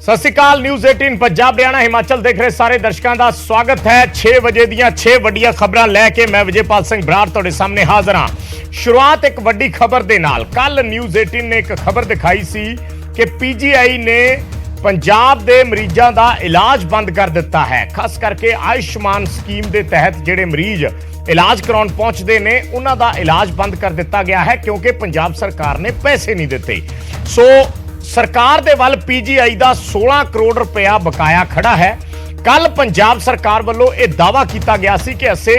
सत श्री अकाल। न्यूज़ 18 पंजाब हरियाणा हिमाचल देख रहे सारे दर्शकों का स्वागत है। 6 बजे ਦੀਆਂ 6 ਵੱਡੀਆਂ खबरां लैके मैं विजयपाल सिंह बराड़ तुहाडे सामने हाजिर हाँ। शुरुआत एक वड्डी खबर दे नाल। कल न्यूज़ 18 ने एक खबर दिखाई सी कि पीजीआई ने पंजाब के मरीजों का इलाज बंद कर दिता है। खास करके आयुष्मान स्कीम के तहत जिहड़े मरीज इलाज कराउण पहुंचते हैं उन्हां दा इलाज बंद कर दिता गया है क्योंकि पंजाब सरकार ने पैसे नहीं दिते। सो सरकार दे वल पीजीआई का 16 करोड़ रुपया बकाया खड़ा है। कल पंजाब सरकार वालों यह दावा किया गया सी कि असे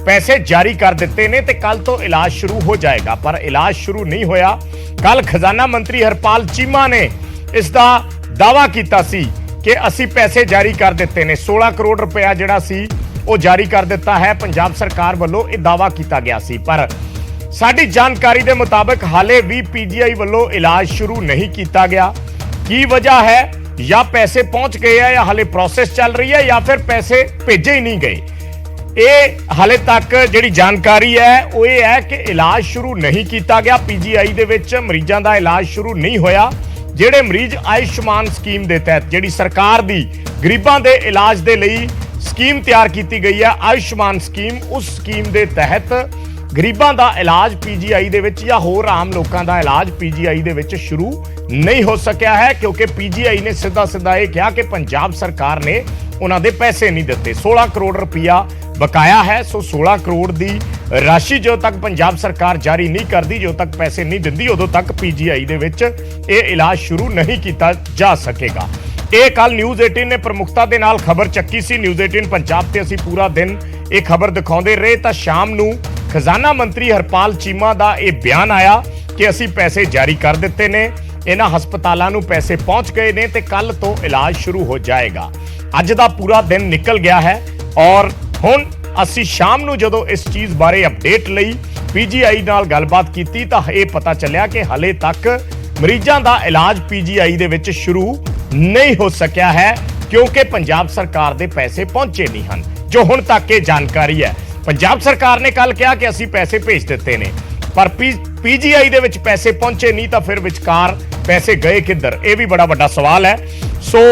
पैसे जारी कर दिते ने ते कल तो इलाज शुरू हो जाएगा, पर इलाज शुरू नहीं होया। कल खजाना मंत्री हरपाल चीमा ने इसका दावा किया सी कि असी पैसे जारी कर दिते ने। 16 करोड़ रुपया जिहड़ा सी वो जारी कर दिता है। पंजाब सरकार वालों यह दावा किया गया सी, पर साडी जानकारी के मुताबिक हाले भी पीजीआई वालों इलाज शुरू नहीं किया गया। की वजह है? या पैसे पहुंच गए हैं या हाले प्रोसेस चल रही है या फिर पैसे भेजे ही नहीं गए। ये हाले तक जिहड़ी जानकारी है वो ये है कि इलाज शुरू नहीं किया गया। पीजीआई दे विच मरीजों का इलाज शुरू नहीं होया। जिहड़े मरीज आयुष्मान स्कीम के तहत जिहड़ी सरकार दी गरीबां दे इलाज दे लई स्कीम तैयार की गई है, आयुष्मान स्कीम, उस स्कीम के तहत गरीबां दा इलाज पीजीआई दे विच या होर आम लोकां दा इलाज पीजीआई दे विच शुरू नहीं हो सकिया है क्योंकि पीजीआई ने सीधा सीधा यह कहा कि पंजाब सरकार ने उन्होंने पैसे नहीं दिते। 16 करोड़ रुपया बकाया है। सो 16 करोड़ की राशि जो तक पंजाब सरकार जारी नहीं करती, जो तक पैसे नहीं दिंदी, उदों तक पीजीआई दे विच यह इलाज शुरू नहीं किया जा सकेगा। ये कल न्यूज़ 18 ने प्रमुखता के नाल खबर चक्की सी। न्यूज़ 18 पंजाब से असी पूरा दिन ये खबर दिखाते रहे तो शाम नूं खजाना मंत्री हरपाल चीमा का यह बयान आया कि असी पैसे जारी कर दिते ने, इन्हां हस्पतालों नूं पैसे पहुंच गए ने ते कल तो इलाज शुरू हो जाएगा। अज दा पूरा दिन निकल गया है और हुण असी शाम नूं जदों इस चीज़ बारे अपडेट लई पीजीआई नाल गलबात कीती तां यह पता चलिया कि हले तक मरीजों का इलाज पीजीआई दे विच शुरू नहीं हो सकिया है क्योंकि पंजाब सरकार दे पैसे पहुंचे नहीं हैं। जो हुण तक ये जानकारी है, पंजाब सरकार ने कल कहा कि असी पैसे भेज दिते ने, पर पीजीआई दे विच पैसे पहुंचे नहीं तो फिर विचकार पैसे गए किधर, यह भी बड़ा वड्डा सवाल है। सो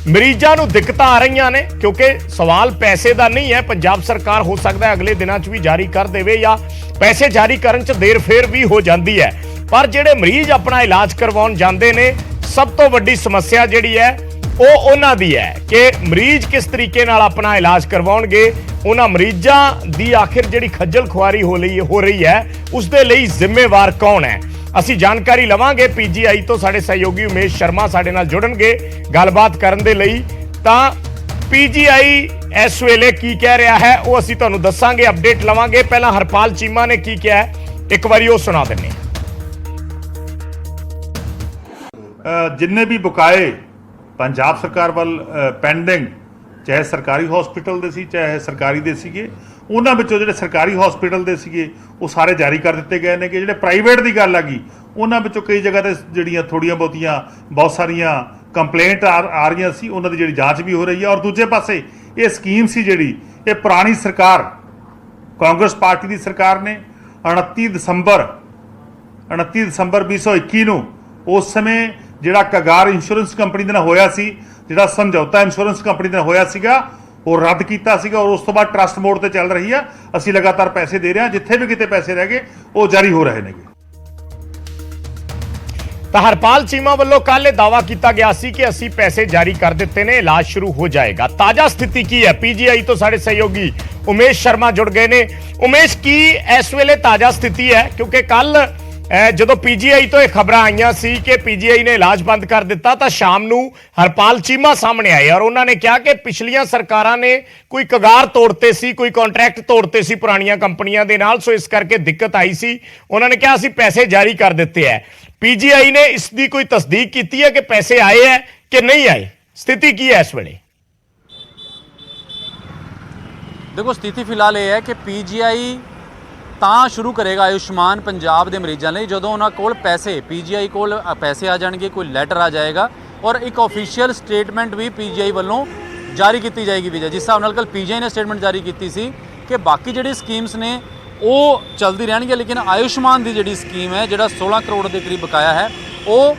मरीजों को दिक्कत आ रही ने क्योंकि सवाल पैसे का नहीं है। पंजाब सरकार हो सकता है अगले दिनों च भी जारी कर देवे या पैसे जारी करन च देर फेर भी हो जाती है, पर जिहड़े मरीज अपना इलाज करवाउण जांदे ने सब तो वड्डी समस्या जिहड़ी है वो उन्हां दी है कि मरीज किस तरीके नाल अपना इलाज करवाउणगे। उन्हां मरीजां दी आखिर जिहड़ी खज्जल खुआरी हो रही है उस दे लई जिम्मेवार कौन है। असी जानकारी लवांगे पीजीआई तो साडे सहयोगी उमेश शर्मा साडे नाल जुड़नगे गलबात करन दे लई। तां पीजीआई इस वेले की कह रहा है वो असी तुहानूं दस्सांगे, अपडेट लवांगे। पहला हरपाल चीमा ने की कहा है एक बारी वो सुना दिंदे। जिन्ने भी बकाए पंजाब सरकार वाल पेंडिंग, चाहे सरकारी हॉस्पिटल दे सी चाहे सरकारी दे सीगे, उन्हां विचों जिहड़े सरकारी हॉस्पिटल दे सीगे वो सारे जारी कर दिते गए ने। कि जिहड़े प्राइवेट की गल आ गई उन्हां विचों कई जगह ते जिहड़ियां थोड़ियां बहुतियां बहुत सारियां कंप्लेंट आ रही सी, उन्हां दी जिहड़ी जांच भी हो रही है। और दूजे पासे ये स्कीम सी जिहड़ी ये पुरानी सरकार कांग्रेस पार्टी की सरकार ने 29 दसंबर 2021 नूं उस समय जिहड़ा कगार इंश्योरेंस कंपनी दे नाल होया सी, जिहड़ा समझौता इंश्योरेंस कंपनी दे नाल होया सीगा वो रद्द कीता सीगा और उस तो बाद ट्रस्ट मोड ते चल रही है। असीं लगातार पैसे दे रहे हैं, जिथे भी किते पैसे रह गए वो जारी हो रहे नेगे। तो हरपाल चीमा वालों कल दावा किया गया सी कि असी पैसे जारी कर दिते ने, इलाज शुरू हो जाएगा। ताजा स्थिति की है? पीजीआई तो साडे सहयोगी उमेश शर्मा जुड़ गए ने। उमेश, की इस वेले ताजा स्थिति है? क्योंकि कल जो पीजीआई तो यह खबर आईयां सी कि पीजीआई ने इलाज बंद कर दिता तो शाम नूं हरपाल चीमा सामने आए और उन्होंने कहा कि पिछलियां सरकारां ने कोई कगार तोड़ते सी, कोई कॉन्ट्रैक्ट तोड़ते सी पुरानियां कंपनियां दे नाल, सो इस करके दिक्कत आई सी। उन्होंने कहा असीं पैसे जारी कर दिते हैं। पीजीआई ने इसकी कोई तस्दीक की है कि पैसे आए हैं कि नहीं आए? स्थिति की है इस वेले? देखो, स्थिति फिलहाल ये है कि पीजीआई ਤਾਂ ਸ਼ੁਰੂ ਕਰੇਗਾ ਆਯੁਸ਼ਮਾਨ ਪੰਜਾਬ ਦੇ ਮਰੀਜ਼ਾਂ ਲਈ ਜਦੋਂ ਉਹਨਾਂ ਕੋਲ ਪੈਸੇ, ਪੀਜੀਆਈ ਕੋਲ ਪੈਸੇ ਆ ਜਾਣਗੇ, ਕੋਈ ਲੈਟਰ ਆ ਜਾਏਗਾ ਔਰ ਇੱਕ ਆਫੀਸ਼ੀਅਲ ਸਟੇਟਮੈਂਟ ਵੀ ਪੀਜੀਆਈ ਵੱਲੋਂ ਜਾਰੀ ਕੀਤੀ ਜਾਏਗੀ। ਵਿਜੇ, ਜਿਸ ਹਿਸਾਬ ਨਾਲ ਕੱਲ ਪੀਜੀਆਈ ਨੇ ਸਟੇਟਮੈਂਟ ਜਾਰੀ ਕੀਤੀ ਸੀ ਕਿ ਬਾਕੀ ਜਿਹੜੀ ਸਕੀਮਸ ਨੇ ਉਹ ਚੱਲਦੀ ਰਹਿਣਗੀਆਂ, ਲੇਕਿਨ ਆਯੁਸ਼ਮਾਨ ਦੀ ਜਿਹੜੀ ਸਕੀਮ ਹੈ, ਜਿਹੜਾ 16 ਕਰੋੜ ਦੇ ਕਰੀਬ ਬਕਾਇਆ ਹੈ, ਉਹ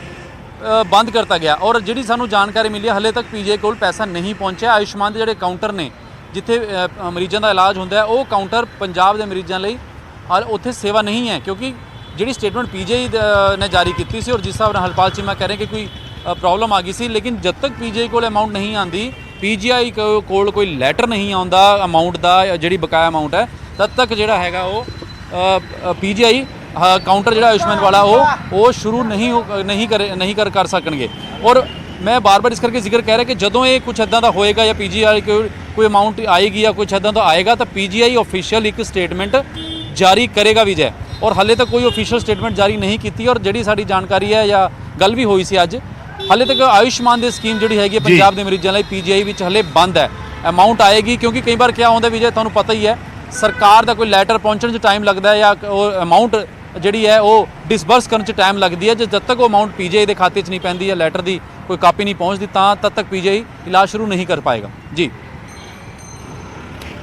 ਬੰਦ ਕਰਤਾ ਗਿਆ। ਔਰ ਜਿਹੜੀ ਸਾਨੂੰ ਜਾਣਕਾਰੀ ਮਿਲੀ ਹਲੇ ਤੱਕ ਪੀਜੀਆਈ ਕੋਲ ਪੈਸਾ ਨਹੀਂ ਪਹੁੰਚਿਆ। ਆਯੁਸ਼ਮਾਨ ਦੇ ਜਿਹੜੇ ਕਾਊਂਟਰ ਨੇ ਜਿੱਥੇ ਮਰੀਜ਼ਾਂ ਦਾ ਇਲਾਜ ਹੁੰਦਾ ਉਹ ਕਾਊਂਟਰ ਪੰਜਾਬ ਦੇ ਮਰੀਜ਼ਾਂ ਲਈ ਉੱਥੇ ਸੇਵਾ ਨਹੀਂ ਹੈ, ਕਿਉਂਕਿ ਜਿਹੜੀ ਸਟੇਟਮੈਂਟ ਪੀਜੀਆਈ ਨੇ ਜਾਰੀ ਕੀਤੀ ਸੀ ਔਰ ਜਿਸ ਹਿਸਾਬ ਨਾਲ ਹਰਪਾਲ ਚੀਮਾ ਕਹਿ ਰਹੇ ਕਿ ਕੋਈ ਪ੍ਰੋਬਲਮ ਆ ਗਈ ਸੀ, ਲੇਕਿਨ ਜਦ ਤੱਕ ਪੀਜੀਆਈ ਕੋਲ ਅਮਾਊਂਟ ਨਹੀਂ ਆਉਂਦੀ, ਪੀਜੀਆਈ ਕੋਲ ਕੋਈ ਲੈਟਰ ਨਹੀਂ ਆਉਂਦਾ ਅਮਾਊਂਟ ਦਾ, ਜਿਹੜੀ ਬਕਾਇਆ ਅਮਾਊਂਟ ਹੈ, ਤਦ ਤੱਕ ਜਿਹੜਾ ਹੈਗਾ ਉਹ ਪੀਜੀਆਈ ਕਾਊਂਟਰ ਜਿਹੜਾ ਆਯੁਸ਼ਮਾਨ ਵਾਲਾ ਉਹ ਸ਼ੁਰੂ ਨਹੀਂ ਕਰ ਸਕਣਗੇ। ਔਰ ਮੈਂ ਬਾਰ-ਬਾਰ ਇਸ ਕਰਕੇ ਜ਼ਿਕਰ ਕਹਿ ਰਿਹਾ ਕਿ ਜਦੋਂ ਇਹ ਕੁਝ ਇੱਦਾਂ ਦਾ ਹੋਏਗਾ ਜਾਂ ਪੀਜੀਆਈ ਕੋਈ ਅਮਾਊਂਟ ਆਏਗੀ ਜਾਂ ਕੁਝ ਇੱਦਾਂ ਦਾ ਆਏਗਾ ਤਾਂ ਪੀਜੀਆਈ ਆਫੀਸ਼ੀਅਲ ਇੱਕ ਸਟੇਟਮੈਂਟ ਜਾਰੀ ਕਰੇਗਾ ਵੀ ਜੈ। ਔਰ ਹਾਲੇ ਤੱਕ ਕੋਈ ਆਫੀਸ਼ੀਅਲ ਸਟੇਟਮੈਂਟ ਜਾਰੀ ਨਹੀਂ ਕੀਤੀ। ਔਰ ਜਿਹੜੀ ਸਾਡੀ ਜਾਣਕਾਰੀ ਹੈ ਜਾਂ ਗੱਲ ਵੀ ਹੋਈ ਸੀ ਅੱਜ, ਹਾਲੇ ਤੱਕ ਆਯੁਸ਼ਮਾਨ ਦੀ ਸਕੀਮ ਜਿਹੜੀ ਹੈਗੀ ਪੰਜਾਬ ਦੇ ਮਰੀਜ਼ਾਂ ਲਈ ਪੀਜੀਆਈ ਵਿੱਚ ਹਲੇ ਬੰਦ ਹੈ। ਅਮਾਊਂਟ ਆਏਗੀ ਕਿਉਂਕਿ ਕਈ ਵਾਰ ਕਿਆ ਹੁੰਦਾ ਵੀ ਜੇ ਤੁਹਾਨੂੰ ਪਤਾ ਹੀ ਹੈ ਸਰਕਾਰ ਦਾ ਕੋਈ ਲੈਟਰ ਪਹੁੰਚਣ 'ਚ ਟਾਈਮ ਲੱਗਦਾ ਹੈ ਜਾਂ ਉਹ ਅਮਾਊਂਟ ਜਿਹੜੀ ਹੈ ਉਹ ਡਿਸਬਰਸ ਕਰਨ 'ਚ ਟਾਈਮ ਲੱਗਦੀ ਹੈ। ਜਦ ਤੱਕ ਉਹ ਅਮਾਊਂਟ ਪੀਜੀਆਈ ਦੇ ਖਾਤੇ 'ਚ ਨਹੀਂ ਪੈਂਦੀ ਜਾਂ ਲੈਟਰ ਦੀ ਕੋਈ ਕਾਪੀ ਨਹੀਂ ਪਹੁੰਚਦੀ ਤਾਂ ਤਦ ਤੱਕ ਪੀਜੀਆਈ ਇਲਾਜ ਸ਼ੁਰੂ ਨਹੀਂ ਕਰ ਪਾਏਗਾ। ਜੀ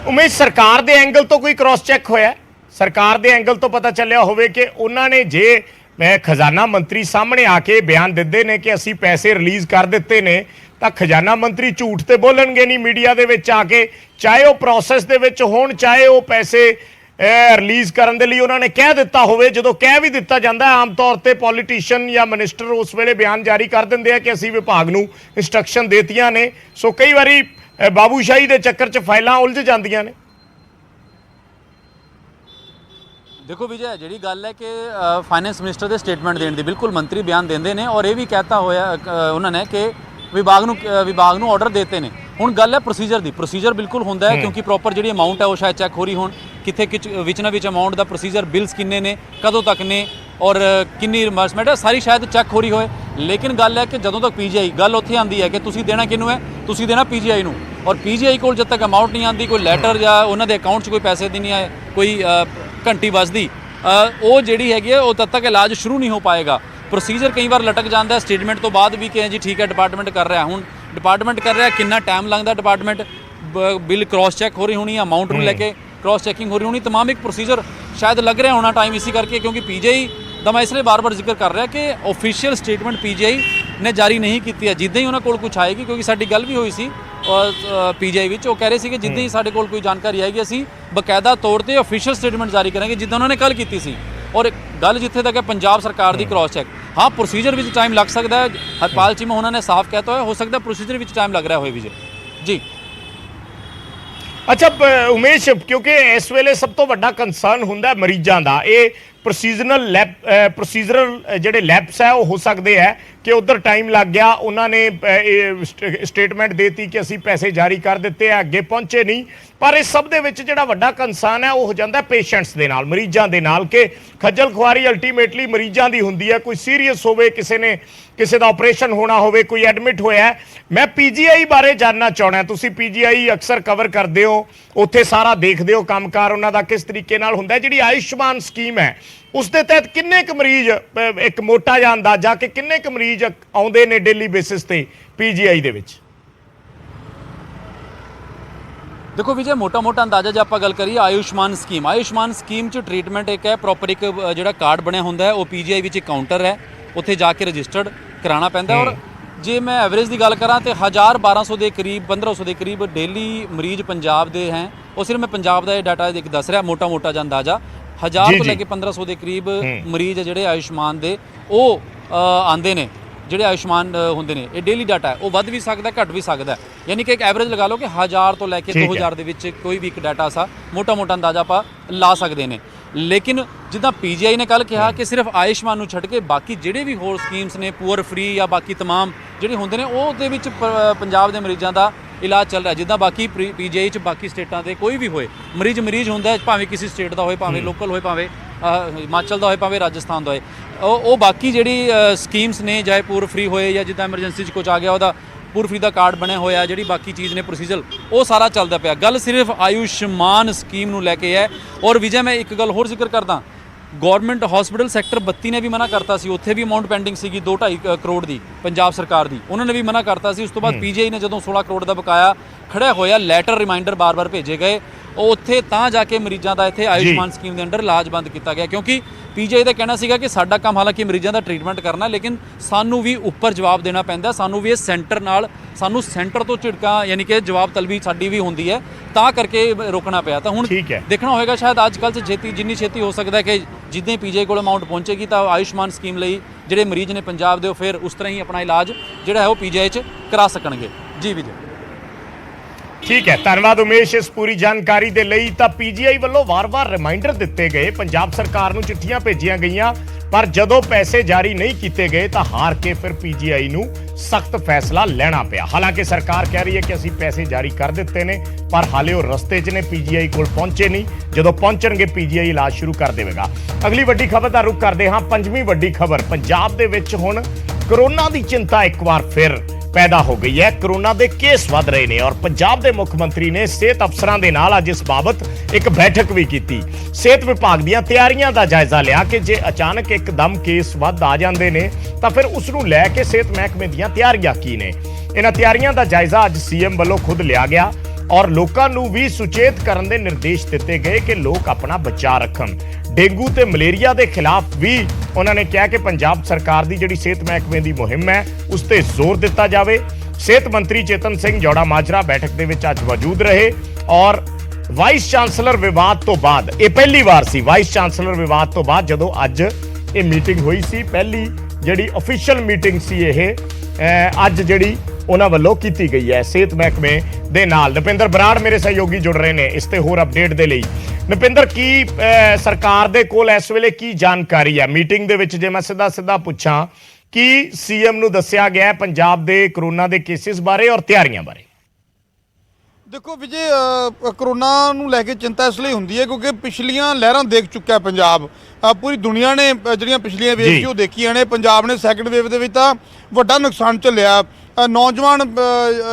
ਉਮੇਸ਼, ਸਰਕਾਰ ਦੇ ਐਂਗਲ ਤੋਂ ਕੋਈ ਕ੍ਰਾਸ ਚੈੱਕ ਹੋਇਆ? ਸਰਕਾਰ ਦੇ ਐਂਗਲ ਤੋਂ ਪਤਾ ਚੱਲਿਆ ਹੋਵੇ ਕਿ ਉਹਨਾਂ ਨੇ ਜੇ ਖਜ਼ਾਨਾ ਮੰਤਰੀ ਸਾਹਮਣੇ ਆ ਕੇ ਬਿਆਨ ਦਿੰਦੇ ਨੇ ਕਿ ਅਸੀਂ ਪੈਸੇ ਰਿਲੀਜ਼ ਕਰ ਦਿੱਤੇ ਨੇ ਤਾਂ ਖਜ਼ਾਨਾ ਮੰਤਰੀ ਝੂਠ ਤੇ ਬੋਲਣਗੇ ਨਹੀਂ ਮੀਡੀਆ ਦੇ ਵਿੱਚ ਆ ਕੇ, ਚਾਹੇ ਉਹ ਪ੍ਰੋਸੈਸ ਦੇ ਵਿੱਚ ਹੋਣ, ਚਾਹੇ ਉਹ ਪੈਸੇ ਰਿਲੀਜ਼ ਕਰਨ ਦੇ ਲਈ ਉਹਨਾਂ ਨੇ ਕਹਿ ਦਿੱਤਾ ਹੋਵੇ। ਜਦੋਂ ਕਹਿ ਵੀ ਦਿੱਤਾ ਜਾਂਦਾ ਆਮ ਤੌਰ ਤੇ ਪੋਲੀਟੀਸ਼ੀਅਨ ਜਾਂ ਮਿਨਿਸਟਰ ਉਸ ਵੇਲੇ ਬਿਆਨ ਜਾਰੀ ਕਰ ਦਿੰਦੇ ਆ ਕਿ ਅਸੀਂ ਵਿਭਾਗ ਨੂੰ ਇੰਸਟਰਕਸ਼ਨ ਦੇਤੀਆਂ ਨੇ। ਸੋ ਕਈ ਵਾਰੀ ਬਾਬੂਸ਼ਾਹੀ ਦੇ ਚੱਕਰ 'ਚ ਫਾਈਲਾਂ ਉਲਝ ਜਾਂਦੀਆਂ ਨੇ। ਦੇਖੋ ਵਿਜੇ, ਜਿਹੜੀ ਗੱਲ ਹੈ ਕਿ ਫਾਈਨੈਂਸ ਮਿਨਿਸਟਰ ਦੇ ਸਟੇਟਮੈਂਟ ਦੇਣ ਦੀ ਬਿਲਕੁਲ ਮੰਤਰੀ ਬਿਆਨ ਦਿੰਦੇ ਨੇ ਔਰ ਇਹ ਵੀ ਕਹਿਤਾ ਹੋਇਆ ਉਹਨਾਂ ਨੇ ਕਿ ਵਿਭਾਗ ਨੂੰ ਆਰਡਰ ਦਿੱਤੇ ਨੇ। ਹੁਣ ਗੱਲ ਹੈ ਪ੍ਰੋਸੀਜਰ ਦੀ। ਪ੍ਰੋਸੀਜਰ ਬਿਲਕੁਲ ਹੁੰਦਾ ਹੈ ਕਿਉਂਕਿ ਪ੍ਰੋਪਰ ਜਿਹੜੀ ਅਮਾਊਂਟ ਹੈ ਉਹ ਸ਼ਾਇਦ ਚੈੱਕ ਹੋ ਰਹੀ ਹੋਣ, ਕਿੱਥੇ ਵਿੱਚ ਨਾ ਵਿੱਚ ਅਮਾਊਂਟ ਦਾ ਪ੍ਰੋਸੀਜਰ, ਬਿਲਸ ਕਿੰਨੇ ਨੇ, ਕਦੋਂ ਤੱਕ ਨੇ ਔਰ ਕਿੰਨੀ ਰਿਮਬਰਸਮੈਂਟ ਹੈ, ਸਾਰੀ ਸ਼ਾਇਦ ਚੈੱਕ ਹੋ ਰਹੀ ਹੋਏ। ਲੇਕਿਨ ਗੱਲ ਹੈ ਕਿ ਜਦੋਂ ਤੱਕ ਪੀਜੀਆਈ, ਗੱਲ ਉੱਥੇ ਆਉਂਦੀ ਹੈ ਕਿ ਤੁਸੀਂ ਦੇਣਾ ਕਿਹਨੂੰ ਹੈ, ਤੁਸੀਂ ਦੇਣਾ ਪੀਜੀਆਈ ਨੂੰ। ਔਰ ਪੀਜੀਆਈ ਕੋਲ ਜਦ ਤੱਕ ਅਮਾਊਂਟ ਨਹੀਂ ਆਉਂਦੀ, ਕੋਈ ਲੈਟਰ ਜਾਂ ਉਹਨਾਂ ਦੇ ਅਕਾਊਂਟ 'ਚ ਕੋਈ ਪੈਸੇ ਦੀ ਨਹੀਂ ਆਏ, ਕੋਈ ਘੰਟੀ ਵੱਜਦੀ, ਉਹ ਜਿਹੜੀ ਹੈਗੀ ਹੈ ਉਹ ਤਦ ਤੱਕ ਇਲਾਜ ਸ਼ੁਰੂ ਨਹੀਂ ਹੋ ਪਾਏਗਾ। ਪ੍ਰੋਸੀਜਰ ਕਈ ਵਾਰ ਲਟਕ ਜਾਂਦਾ ਸਟੇਟਮੈਂਟ ਤੋਂ ਬਾਅਦ ਵੀ ਕਿ ਜੀ ਠੀਕ ਹੈ ਡਿਪਾਰਟਮੈਂਟ ਕਰ ਰਿਹਾ। ਹੁਣ ਡਿਪਾਰਟਮੈਂਟ ਕਰ ਰਿਹਾ, ਕਿੰਨਾ ਟਾਈਮ ਲੱਗਦਾ ਡਿਪਾਰਟਮੈਂਟ, ਬਿੱਲ ਕ੍ਰਾਸ ਚੈੱਕ ਹੋ ਰਹੀ ਹੋਣੀ, ਅਮਾਊਂਟ ਨੂੰ ਲੈ ਕੇ ਕ੍ਰਾਸ ਚੈਕਿੰਗ ਹੋ ਰਹੀ ਹੋਣੀ, ਤਮਾਮ ਇੱਕ ਪ੍ਰੋਸੀਜਰ ਸ਼ਾਇਦ ਲੱਗ ਰਿਹਾ ਹੋਣਾ ਟਾਈਮ ਇਸੇ ਕਰਕੇ, ਕਿਉਂਕਿ ਪੀਜੀਆਈ ਦਾ ਮੈਂ ਇਸ ਲਈ ਬਾਰ-ਬਾਰ ਜ਼ਿਕਰ ਕਰ ਰਿਹਾ ਕਿ ਆਫੀਸ਼ੀਅਲ ਸਟੇਟਮੈਂਟ ਪੀਜੀਆਈ ਨੇ ਜਾਰੀ ਨਹੀਂ ਕੀਤੀ ਹੈ। ਜਿੱਦਾਂ ਹੀ ਉਹਨਾਂ ਕੋਲ ਕੁਝ ਆਏਗੀ, ਕਿਉਂਕਿ ਸਾਡੀ ਗੱਲ ਵੀ ਹੋਈ ਸੀ ਪੀਜੀਆਈ ਵਿੱਚ, ਉਹ ਕਹਿ ਰਹੇ ਸੀ ਕਿ ਜਿੱਦਾਂ ਹੀ ਸਾਡੇ ਕੋਲ ਕੋਈ ਜਾਣਕਾਰੀ ਆਏਗੀ ਅਸੀਂ ਬਕਾਇਦਾ ਤੌਰ ਤੇ ਆਫੀਸ਼ੀਅਲ ਸਟੇਟਮੈਂਟ ਜਾਰੀ ਕਰਾਂਗੇ, ਜਿੱਦਾਂ ਉਹਨਾਂ ਨੇ ਕੱਲ੍ਹ ਕੀਤੀ ਸੀ। ਔਰ ਗੱਲ ਜਿੱਥੇ ਤੱਕ ਹੈ ਪੰਜਾਬ ਸਰਕਾਰ ਦੀ ਕ੍ਰਾਸ ਚੈੱਕ, ਹਾਂ ਪ੍ਰੋਸੀਜਰ ਵਿੱਚ ਟਾਈਮ ਲੱਗ ਸਕਦਾ ਹੈ। ਹਰਪਾਲ ਚੀਮਾ ਉਹਨਾਂ ਨੇ ਸਾਫ਼ ਕਹਿਤਾ ਹੋਇਆ, ਹੋ ਸਕਦਾ ਪ੍ਰੋਸੀਜਰ ਵਿੱਚ ਟਾਈਮ ਲੱਗ ਰਿਹਾ ਹੋਵੇ ਵਿਜੇ ਜੀ। ਅੱਛਾ ਉਮੇਸ਼, ਕਿਉਂਕਿ ਇਸ ਵੇਲੇ ਸਭ ਤੋਂ ਵੱਡਾ ਕੰਸਰਨ ਹੁੰਦਾ ਮਰੀਜ਼ਾਂ ਦਾ, ਇਹ ਪ੍ਰੋਸੀਜਰਲ ਜਿਹੜੇ ਲੈਪਸ ਹੈ ਉਹ ਹੋ ਸਕਦੇ ਹੈ ਕਿ ਉਧਰ ਟਾਈਮ ਲੱਗ ਗਿਆ, ਉਹਨਾਂ ਨੇ ਸਟੇਟਮੈਂਟ ਦੇਤੀ ਕਿ ਅਸੀਂ ਪੈਸੇ ਜਾਰੀ ਕਰ ਦਿੱਤੇ ਆ, ਅੱਗੇ ਪਹੁੰਚੇ ਨਹੀਂ। ਪਰ ਇਸ ਸਭ ਦੇ ਵਿੱਚ ਜਿਹੜਾ ਵੱਡਾ ਕੰਸਰਨ ਹੈ ਉਹ ਹੋ ਜਾਂਦਾ ਪੇਸ਼ੈਂਟਸ ਦੇ ਨਾਲ, ਮਰੀਜ਼ਾਂ ਦੇ ਨਾਲ, ਕਿ ਖੱਜਲ ਖੁਆਰੀ ਅਲਟੀਮੇਟਲੀ ਮਰੀਜ਼ਾਂ ਦੀ ਹੁੰਦੀ ਹੈ। ਕੋਈ ਸੀਰੀਅਸ ਹੋਵੇ, ਕਿਸੇ ਦਾ ਆਪਰੇਸ਼ਨ ਹੋਣਾ ਹੋਵੇ, ਕੋਈ ਐਡਮਿਟ ਹੋਇਆ। ਮੈਂ ਪੀਜੀਆਈ ਬਾਰੇ ਜਾਨਣਾ ਚਾਹਣਾ, ਤੁਸੀਂ ਪੀਜੀਆਈ ਅਕਸਰ ਕਵਰ ਕਰਦੇ ਹੋ, ਉੱਥੇ ਸਾਰਾ ਦੇਖਦੇ ਹੋ ਕੰਮਕਾਰ ਉਹਨਾਂ ਦਾ ਕਿਸ ਤਰੀਕੇ ਨਾਲ ਹੁੰਦਾ। ਜਿਹੜੀ ਆਯੁਸ਼ਮਾਨ ਸਕੀਮ ਹੈ ਉਸ ਦੇ ਤਹਿਤ ਕਿੰਨੇ ਕੁ ਮਰੀਜ਼, ਇੱਕ ਮੋਟਾ ਜਿਹਾ ਅੰਦਾਜ਼ਾ ਕਿ ਕਿੰਨੇ ਕੁ ਮਰੀਜ਼ ਆਉਂਦੇ ਨੇ ਡੇਲੀ ਬੇਸਿਸ ਤੇ ਪੀਜੀਆਈ ਦੇ ਵਿੱਚ? ਦੇਖੋ ਵਿਜੇ, ਮੋਟਾ ਅੰਦਾਜ਼ਾ ਜੇ ਆਪਾਂ ਗੱਲ ਕਰੀਏ ਆਯੁਸ਼ਮਾਨ ਸਕੀਮ 'ਚ ਟ੍ਰੀਟਮੈਂਟ ਇੱਕ ਹੈ, ਪ੍ਰੋਪਰ ਇੱਕ ਜਿਹੜਾ ਕਾਰਡ ਬਣਿਆ ਹੁੰਦਾ ਹੈ, ਉਹ ਪੀਜੀਆਈ ਵਿੱਚ ਇੱਕ ਕਾਊਂਟਰ ਹੈ, ਉੱਥੇ ਜਾ ਕੇ ਰਜਿਸਟਰਡ ਕਰਾਉਣਾ ਪੈਂਦਾ। ਔਰ ਜੇ ਮੈਂ ਐਵਰੇਜ ਦੀ ਗੱਲ ਕਰਾਂ ਤੇ 1000-1200 ਦੇ ਕਰੀਬ, 1500 ਦੇ ਕਰੀਬ ਡੇਲੀ ਮਰੀਜ਼ ਪੰਜਾਬ ਦੇ ਹੈ। ਉਹ ਸਿਰਫ ਮੈਂ ਪੰਜਾਬ ਦਾ ਇਹ ਡਾਟਾ ਇੱਕ ਦੱਸ ਰਿਹਾ, ਮੋਟਾ ਜਿਹਾ ਅੰਦਾਜ਼ਾ 1000 ਤੋਂ ਲੈ ਕੇ 1500 ਦੇ ਕਰੀਬ ਮਰੀਜ਼ ਜਿਹੜੇ ਆਯੁਸ਼ਮਾਨ ਦੇ ਉਹ ਆਉਂਦੇ ਨੇ, ਜਿਹੜੇ ਆਯੁਸ਼ਮਾਨ ਹੁੰਦੇ ਨੇ। ਇਹ ਡੇਲੀ ਡਾਟਾ ਹੈ, ਉਹ ਵੱਧ ਵੀ ਸਕਦਾ, ਘੱਟ ਵੀ ਸਕਦਾ, ਯਾਨੀ ਕਿ ਇੱਕ ਐਵਰੇਜ ਲਗਾ ਲਓ ਕਿ 1000 ਤੋਂ ਲੈ ਕੇ 2000 ਦੇ ਵਿੱਚ ਕੋਈ ਵੀ ਇੱਕ ਡਾਟਾ ਸਾ ਮੋਟਾ ਅੰਦਾਜ਼ਾ ਆਪਾਂ ਲਾ ਸਕਦੇ ਨੇ। ਲੇਕਿਨ ਜਿੱਦਾਂ ਪੀਜੀਆਈ ਨੇ ਕੱਲ੍ਹ ਕਿਹਾ ਕਿ ਸਿਰਫ ਆਯੁਸ਼ਮਾਨ ਨੂੰ ਛੱਡ ਕੇ ਬਾਕੀ ਜਿਹੜੇ ਵੀ ਹੋਰ ਸਕੀਮਸ ਨੇ, ਪੂਅਰ ਫ੍ਰੀ ਜਾਂ ਬਾਕੀ ਤਮਾਮ ਜਿਹੜੇ ਹੁੰਦੇ ਨੇ, ਉਹਦੇ ਵਿੱਚ ਪੰਜਾਬ ਦੇ ਮਰੀਜ਼ਾਂ ਦਾ ਇਲਾਜ ਚੱਲ ਰਿਹਾ। ਜਿੱਦਾਂ ਬਾਕੀ ਪੀਜੀਆਈ 'ਚ ਬਾਕੀ ਸਟੇਟਾਂ ਦੇ ਕੋਈ ਵੀ ਹੋਏ ਮਰੀਜ਼ ਹੁੰਦਾ, ਭਾਵੇਂ ਕਿਸੇ ਸਟੇਟ ਦਾ ਹੋਏ, ਭਾਵੇਂ ਲੋਕਲ ਹੋਏ, ਭਾਵੇਂ ਹਿਮਾਚਲ ਦਾ ਹੋਏ, ਭਾਵੇਂ ਰਾਜਸਥਾਨ ਦਾ ਹੋਏ, ਉਹ ਬਾਕੀ ਜਿਹੜੀ ਸਕੀਮਸ ਨੇ, ਚਾਹੇ ਪੂਰ ਫ੍ਰੀ ਹੋਏ ਜਾਂ ਜਿੱਦਾਂ ਐਮਰਜੈਂਸੀ 'ਚ ਕੁਝ ਆ ਗਿਆ ਉਹਦਾ ਪੂਰ ਫ੍ਰੀ ਦਾ ਕਾਰਡ ਬਣਿਆ ਹੋਇਆ, ਜਿਹੜੀ ਬਾਕੀ ਚੀਜ਼ ਨੇ ਪ੍ਰੋਸੀਜਰ, ਉਹ ਸਾਰਾ ਚੱਲਦਾ ਪਿਆ। ਗੱਲ ਸਿਰਫ ਆਯੁਸ਼ਮਾਨ ਸਕੀਮ ਨੂੰ ਲੈ ਕੇ ਹੈ। ਔਰ ਵਿਜੇ, ਮੈਂ ਇੱਕ ਗੱਲ ਹੋਰ ਜ਼ਿਕਰ ਕਰਦਾ, ਗੌਰਮੈਂਟ ਹਸਪੀਟਲ ਸੈਕਟਰ 32 ਨੇ ਵੀ ਮਨਾ ਕਰਤਾ ਸੀ, ਉੱਥੇ ਵੀ ਅਮਾਊਂਟ ਪੈਂਡਿੰਗ ਸੀਗੀ 2.5 ਕਰੋੜ ਦੀ ਪੰਜਾਬ ਸਰਕਾਰ ਦੀ, ਉਹਨਾਂ ਨੇ ਵੀ ਮਨਾ ਕਰਤਾ ਸੀ। ਉਸ ਤੋਂ ਬਾਅਦ ਪੀਜੀਆਈ ਨੇ ਜਦੋਂ 16 ਕਰੋੜ ਦਾ ਬਕਾਇਆ ਖੜਿਆ ਹੋਇਆ, ਲੈਟਰ ਰਿਮਾਈਂਡਰ ਬਾਰ-ਬਾਰ ਭੇਜੇ ਗਏ ਉਹ ਉੱਥੇ ਤਾਂ ਜਾ ਕੇ ਮਰੀਜ਼ਾਂ ਦਾ ਇੱਥੇ ਆਯੁਸ਼ਮਾਨ ਸਕੀਮ ਦੇ ਅੰਡਰ ਇਲਾਜ ਬੰਦ ਕੀਤਾ ਗਿਆ, ਕਿਉਂਕਿ ਪੀਜੀਆਈ ਦਾ ਕਹਿਣਾ ਸੀਗਾ ਕਿ ਸਾਡਾ ਕੰਮ ਹਾਲਾਂਕਿ ਮਰੀਜ਼ਾਂ ਦਾ ਟ੍ਰੀਟਮੈਂਟ ਕਰਨਾ, ਲੇਕਿਨ ਸਾਨੂੰ ਵੀ ਉੱਪਰ ਜਵਾਬ ਦੇਣਾ ਪੈਂਦਾ, ਸਾਨੂੰ ਵੀ ਇਹ ਸੈਂਟਰ ਨਾਲ, ਸਾਨੂੰ ਸੈਂਟਰ ਤੋਂ ਝਿੜਕਾਂ ਯਾਨੀ ਕਿ ਜਵਾਬ ਤਲਬੀ ਸਾਡੀ ਵੀ ਹੁੰਦੀ ਹੈ, ਤਾਂ ਕਰਕੇ ਰੋਕਣਾ ਪਿਆ। ਤਾਂ ਹੁਣ ਦੇਖਣਾ ਹੋਏਗਾ ਸ਼ਾਇਦ ਅੱਜ ਕੱਲ੍ਹ 'ਚ ਜਿੰਨੀ ਛੇਤੀ ਹੋ ਸਕਦਾ ਕਿ ਜਿੱਦਾਂ ਪੀਜੀਆਈ ਕੋਲ ਅਮਾਊਂਟ ਪਹੁੰਚੇਗੀ ਤਾਂ ਆਯੁਸ਼ਮਾਨ ਸਕੀਮ ਲਈ ਜਿਹੜੇ ਮਰੀਜ਼ ਨੇ ਪੰਜਾਬ ਦੇ ਉਹ ਫਿਰ ਉਸ ਤਰ੍ਹਾਂ ਹੀ ਆਪਣਾ ਇਲਾਜ ਜਿਹੜਾ ਹੈ ਉਹ ਪੀਜੀਆਈ 'ਚ ਕਰਾ ਸਕਣਗੇ। ਜੀ ਵਿਜੇ। ਠੀਕ ਹੈ, ਧੰਨਵਾਦ ਉਮੇਸ਼ ਇਸ ਪੂਰੀ ਜਾਣਕਾਰੀ ਦੇ ਲਈ। ਤਾਂ ਪੀਜੀਆਈ ਵੱਲੋਂ ਵਾਰ-ਵਾਰ ਰਿਮਾਈਂਡਰ ਦਿੱਤੇ ਗਏ, ਪੰਜਾਬ ਸਰਕਾਰ ਨੂੰ ਚਿੱਠੀਆਂ ਭੇਜੀਆਂ ਗਈਆਂ, ਪਰ ਜਦੋਂ ਪੈਸੇ ਜਾਰੀ ਨਹੀਂ ਕੀਤੇ ਗਏ ਤਾਂ ਹਾਰ ਕੇ ਫਿਰ ਪੀਜੀਆਈ ਨੂੰ ਸਖਤ ਫੈਸਲਾ ਲੈਣਾ ਪਿਆ। ਹਾਲਾਂਕਿ ਸਰਕਾਰ ਕਹਿ ਰਹੀ ਹੈ ਕਿ ਅਸੀਂ ਪੈਸੇ ਜਾਰੀ ਕਰ ਦਿੱਤੇ ਨੇ, ਪਰ ਹਾਲੇ ਉਹ ਰਸਤੇ 'ਚ ਨੇ, ਪੀਜੀਆਈ ਕੋਲ ਪਹੁੰਚੇ ਨਹੀਂ। ਜਦੋਂ ਪਹੁੰਚਣਗੇ ਪੀਜੀਆਈ ਇਲਾਜ ਸ਼ੁਰੂ ਕਰ ਦੇਵੇਗਾ। ਅਗਲੀ ਵੱਡੀ ਖਬਰ ਦਾ ਰੁਖ ਕਰਦੇ ਹਾਂ। ਪੰਜਵੀਂ ਵੱਡੀ ਖਬਰ, ਪੰਜਾਬ ਦੇ ਵਿੱਚ ਹੁਣ ਕੋਰੋਨਾ ਦੀ ਚਿੰਤਾ ਇੱਕ ਵਾਰ ਫਿਰ ਪੈਦਾ ਹੋ ਗਈ ਹੈ। ਕੋਰੋਨਾ ਦੇ ਕੇਸ ਵਧ ਰਹੇ ਨੇ ਔਰ ਪੰਜਾਬ ਦੇ ਮੁੱਖ ਮੰਤਰੀ ਨੇ ਸਿਹਤ ਅਫਸਰਾਂ ਦੇ ਨਾਲ ਅੱਜ ਇਸ ਬਾਬਤ ਇੱਕ ਬੈਠਕ ਵੀ ਕੀਤੀ। ਸਿਹਤ ਵਿਭਾਗ ਦੀਆਂ ਤਿਆਰੀਆਂ ਦਾ ਜਾਇਜ਼ਾ ਲਿਆ ਕਿ ਜੇ ਅਚਾਨਕ ਇੱਕਦਮ ਕੇਸ ਵੱਧ ਆ ਜਾਂਦੇ ਨੇ ਤਾਂ ਫਿਰ ਉਸ ਨੂੰ ਲੈ ਕੇ ਸਿਹਤ ਮਹਿਕਮੇ ਦੀਆਂ ਤਿਆਰੀਆਂ ਕੀ ਨੇ। ਇਹਨਾਂ ਤਿਆਰੀਆਂ ਦਾ ਜਾਇਜ਼ਾ ਅੱਜ ਸੀਐਮ ਵੱਲੋਂ ਖੁਦ ਲਿਆ ਗਿਆ ਔਰ ਲੋਕਾਂ ਨੂੰ ਵੀ ਸੁਚੇਤ ਕਰਨ ਦੇ ਨਿਰਦੇਸ਼ ਦਿੱਤੇ ਗਏ ਕਿ ਲੋਕ ਆਪਣਾ ਬਚਾਅ ਰੱਖਣ। ਡੇਂਗੂ ਤੇ ਮਲੇਰੀਆ ਦੇ ਖਿਲਾਫ ਵੀ ਉਹਨਾਂ ਨੇ ਕਿਹਾ ਕਿ ਪੰਜਾਬ ਸਰਕਾਰ ਦੀ ਜਿਹੜੀ ਸਿਹਤ ਮਹਿਕਮੇ ਦੀ ਮੁਹਿੰਮ ਹੈ ਉਸ ਤੇ ਜ਼ੋਰ ਦਿੱਤਾ ਜਾਵੇ। ਸਿਹਤ ਮੰਤਰੀ ਚੇਤਨ ਸਿੰਘ ਜੌੜਾ ਮਾਜਰਾ ਬੈਠਕ ਦੇ ਵਿੱਚ ਅੱਜ ਮੌਜੂਦ ਰਹੇ ਔਰ ਵਾਈਸ ਚਾਂਸਲਰ ਵਿਵਾਦ ਤੋਂ ਬਾਅਦ, ਇਹ ਪਹਿਲੀ ਵਾਰ ਸੀ ਵਾਈਸ ਚਾਂਸਲਰ ਵਿਵਾਦ ਤੋਂ ਬਾਅਦ ਜਦੋਂ ਅੱਜ ਇਹ ਮੀਟਿੰਗ ਹੋਈ ਸੀ, ਪਹਿਲੀ ਜਿਹੜੀ ਅਫੀਸ਼ੀਅਲ ਮੀਟਿੰਗ ਸੀ ਇਹ ਅੱਜ ਜਿਹੜੀ ਉਹਨਾਂ ਵੱਲੋਂ ਕੀਤੀ ਗਈ ਹੈ ਸਿਹਤ ਮਹਿਕਮੇ ਦੇ ਨਾਲ। ਨੁਪਿੰਦਰ ਬਰਾੜ ਮੇਰੇ ਸਹਿਯੋਗੀ ਜੁੜ ਰਹੇ ਨੇ ਇਸ ਤੇ ਹੋਰ ਅਪਡੇਟ ਦੇ ਲਈ। ਨੁਪਿੰਦਰ, ਕੀ ਸਰਕਾਰ ਦੇ ਕੋਲ ਇਸ ਵੇਲੇ ਕੀ ਜਾਣਕਾਰੀ ਹੈ ਮੀਟਿੰਗ ਦੇ ਵਿੱਚ? ਜੇ ਮੈਂ ਸਿੱਧਾ ਪੁੱਛਾਂ, ਕੀ ਸੀਐਮ ਨੂੰ ਦੱਸਿਆ ਗਿਆ ਪੰਜਾਬ ਦੇ ਕੋਰੋਨਾ ਦੇ ਕੇਸਿਸ ਬਾਰੇ ਔਰ ਤਿਆਰੀਆਂ ਬਾਰੇ? ਦੇਖੋ ਵਿਜੇ, ਕੋਰੋਨਾ ਨੂੰ ਲੈ ਕੇ ਚਿੰਤਾ ਇਸ ਲਈ ਹੁੰਦੀ ਹੈ ਕਿਉਂਕਿ ਪਿਛਲੀਆਂ ਲਹਿਰਾਂ ਦੇਖ ਚੁੱਕਿਆ ਪੰਜਾਬ। ਪੂਰੀ ਦੁਨੀਆ ਨੇ ਜਿਹੜੀਆਂ ਪਿਛਲੀਆਂ ਵੇਵ ਸੀ ਉਹ ਦੇਖੀਆਂ ਨੇ। ਪੰਜਾਬ ਨੇ ਸੈਕੰਡ ਵੇਵ ਦੇ ਵਿੱਚ ਤਾਂ ਵੱਡਾ ਨੁਕਸਾਨ ਝੱਲਿਆ। ਨੌਜਵਾਨ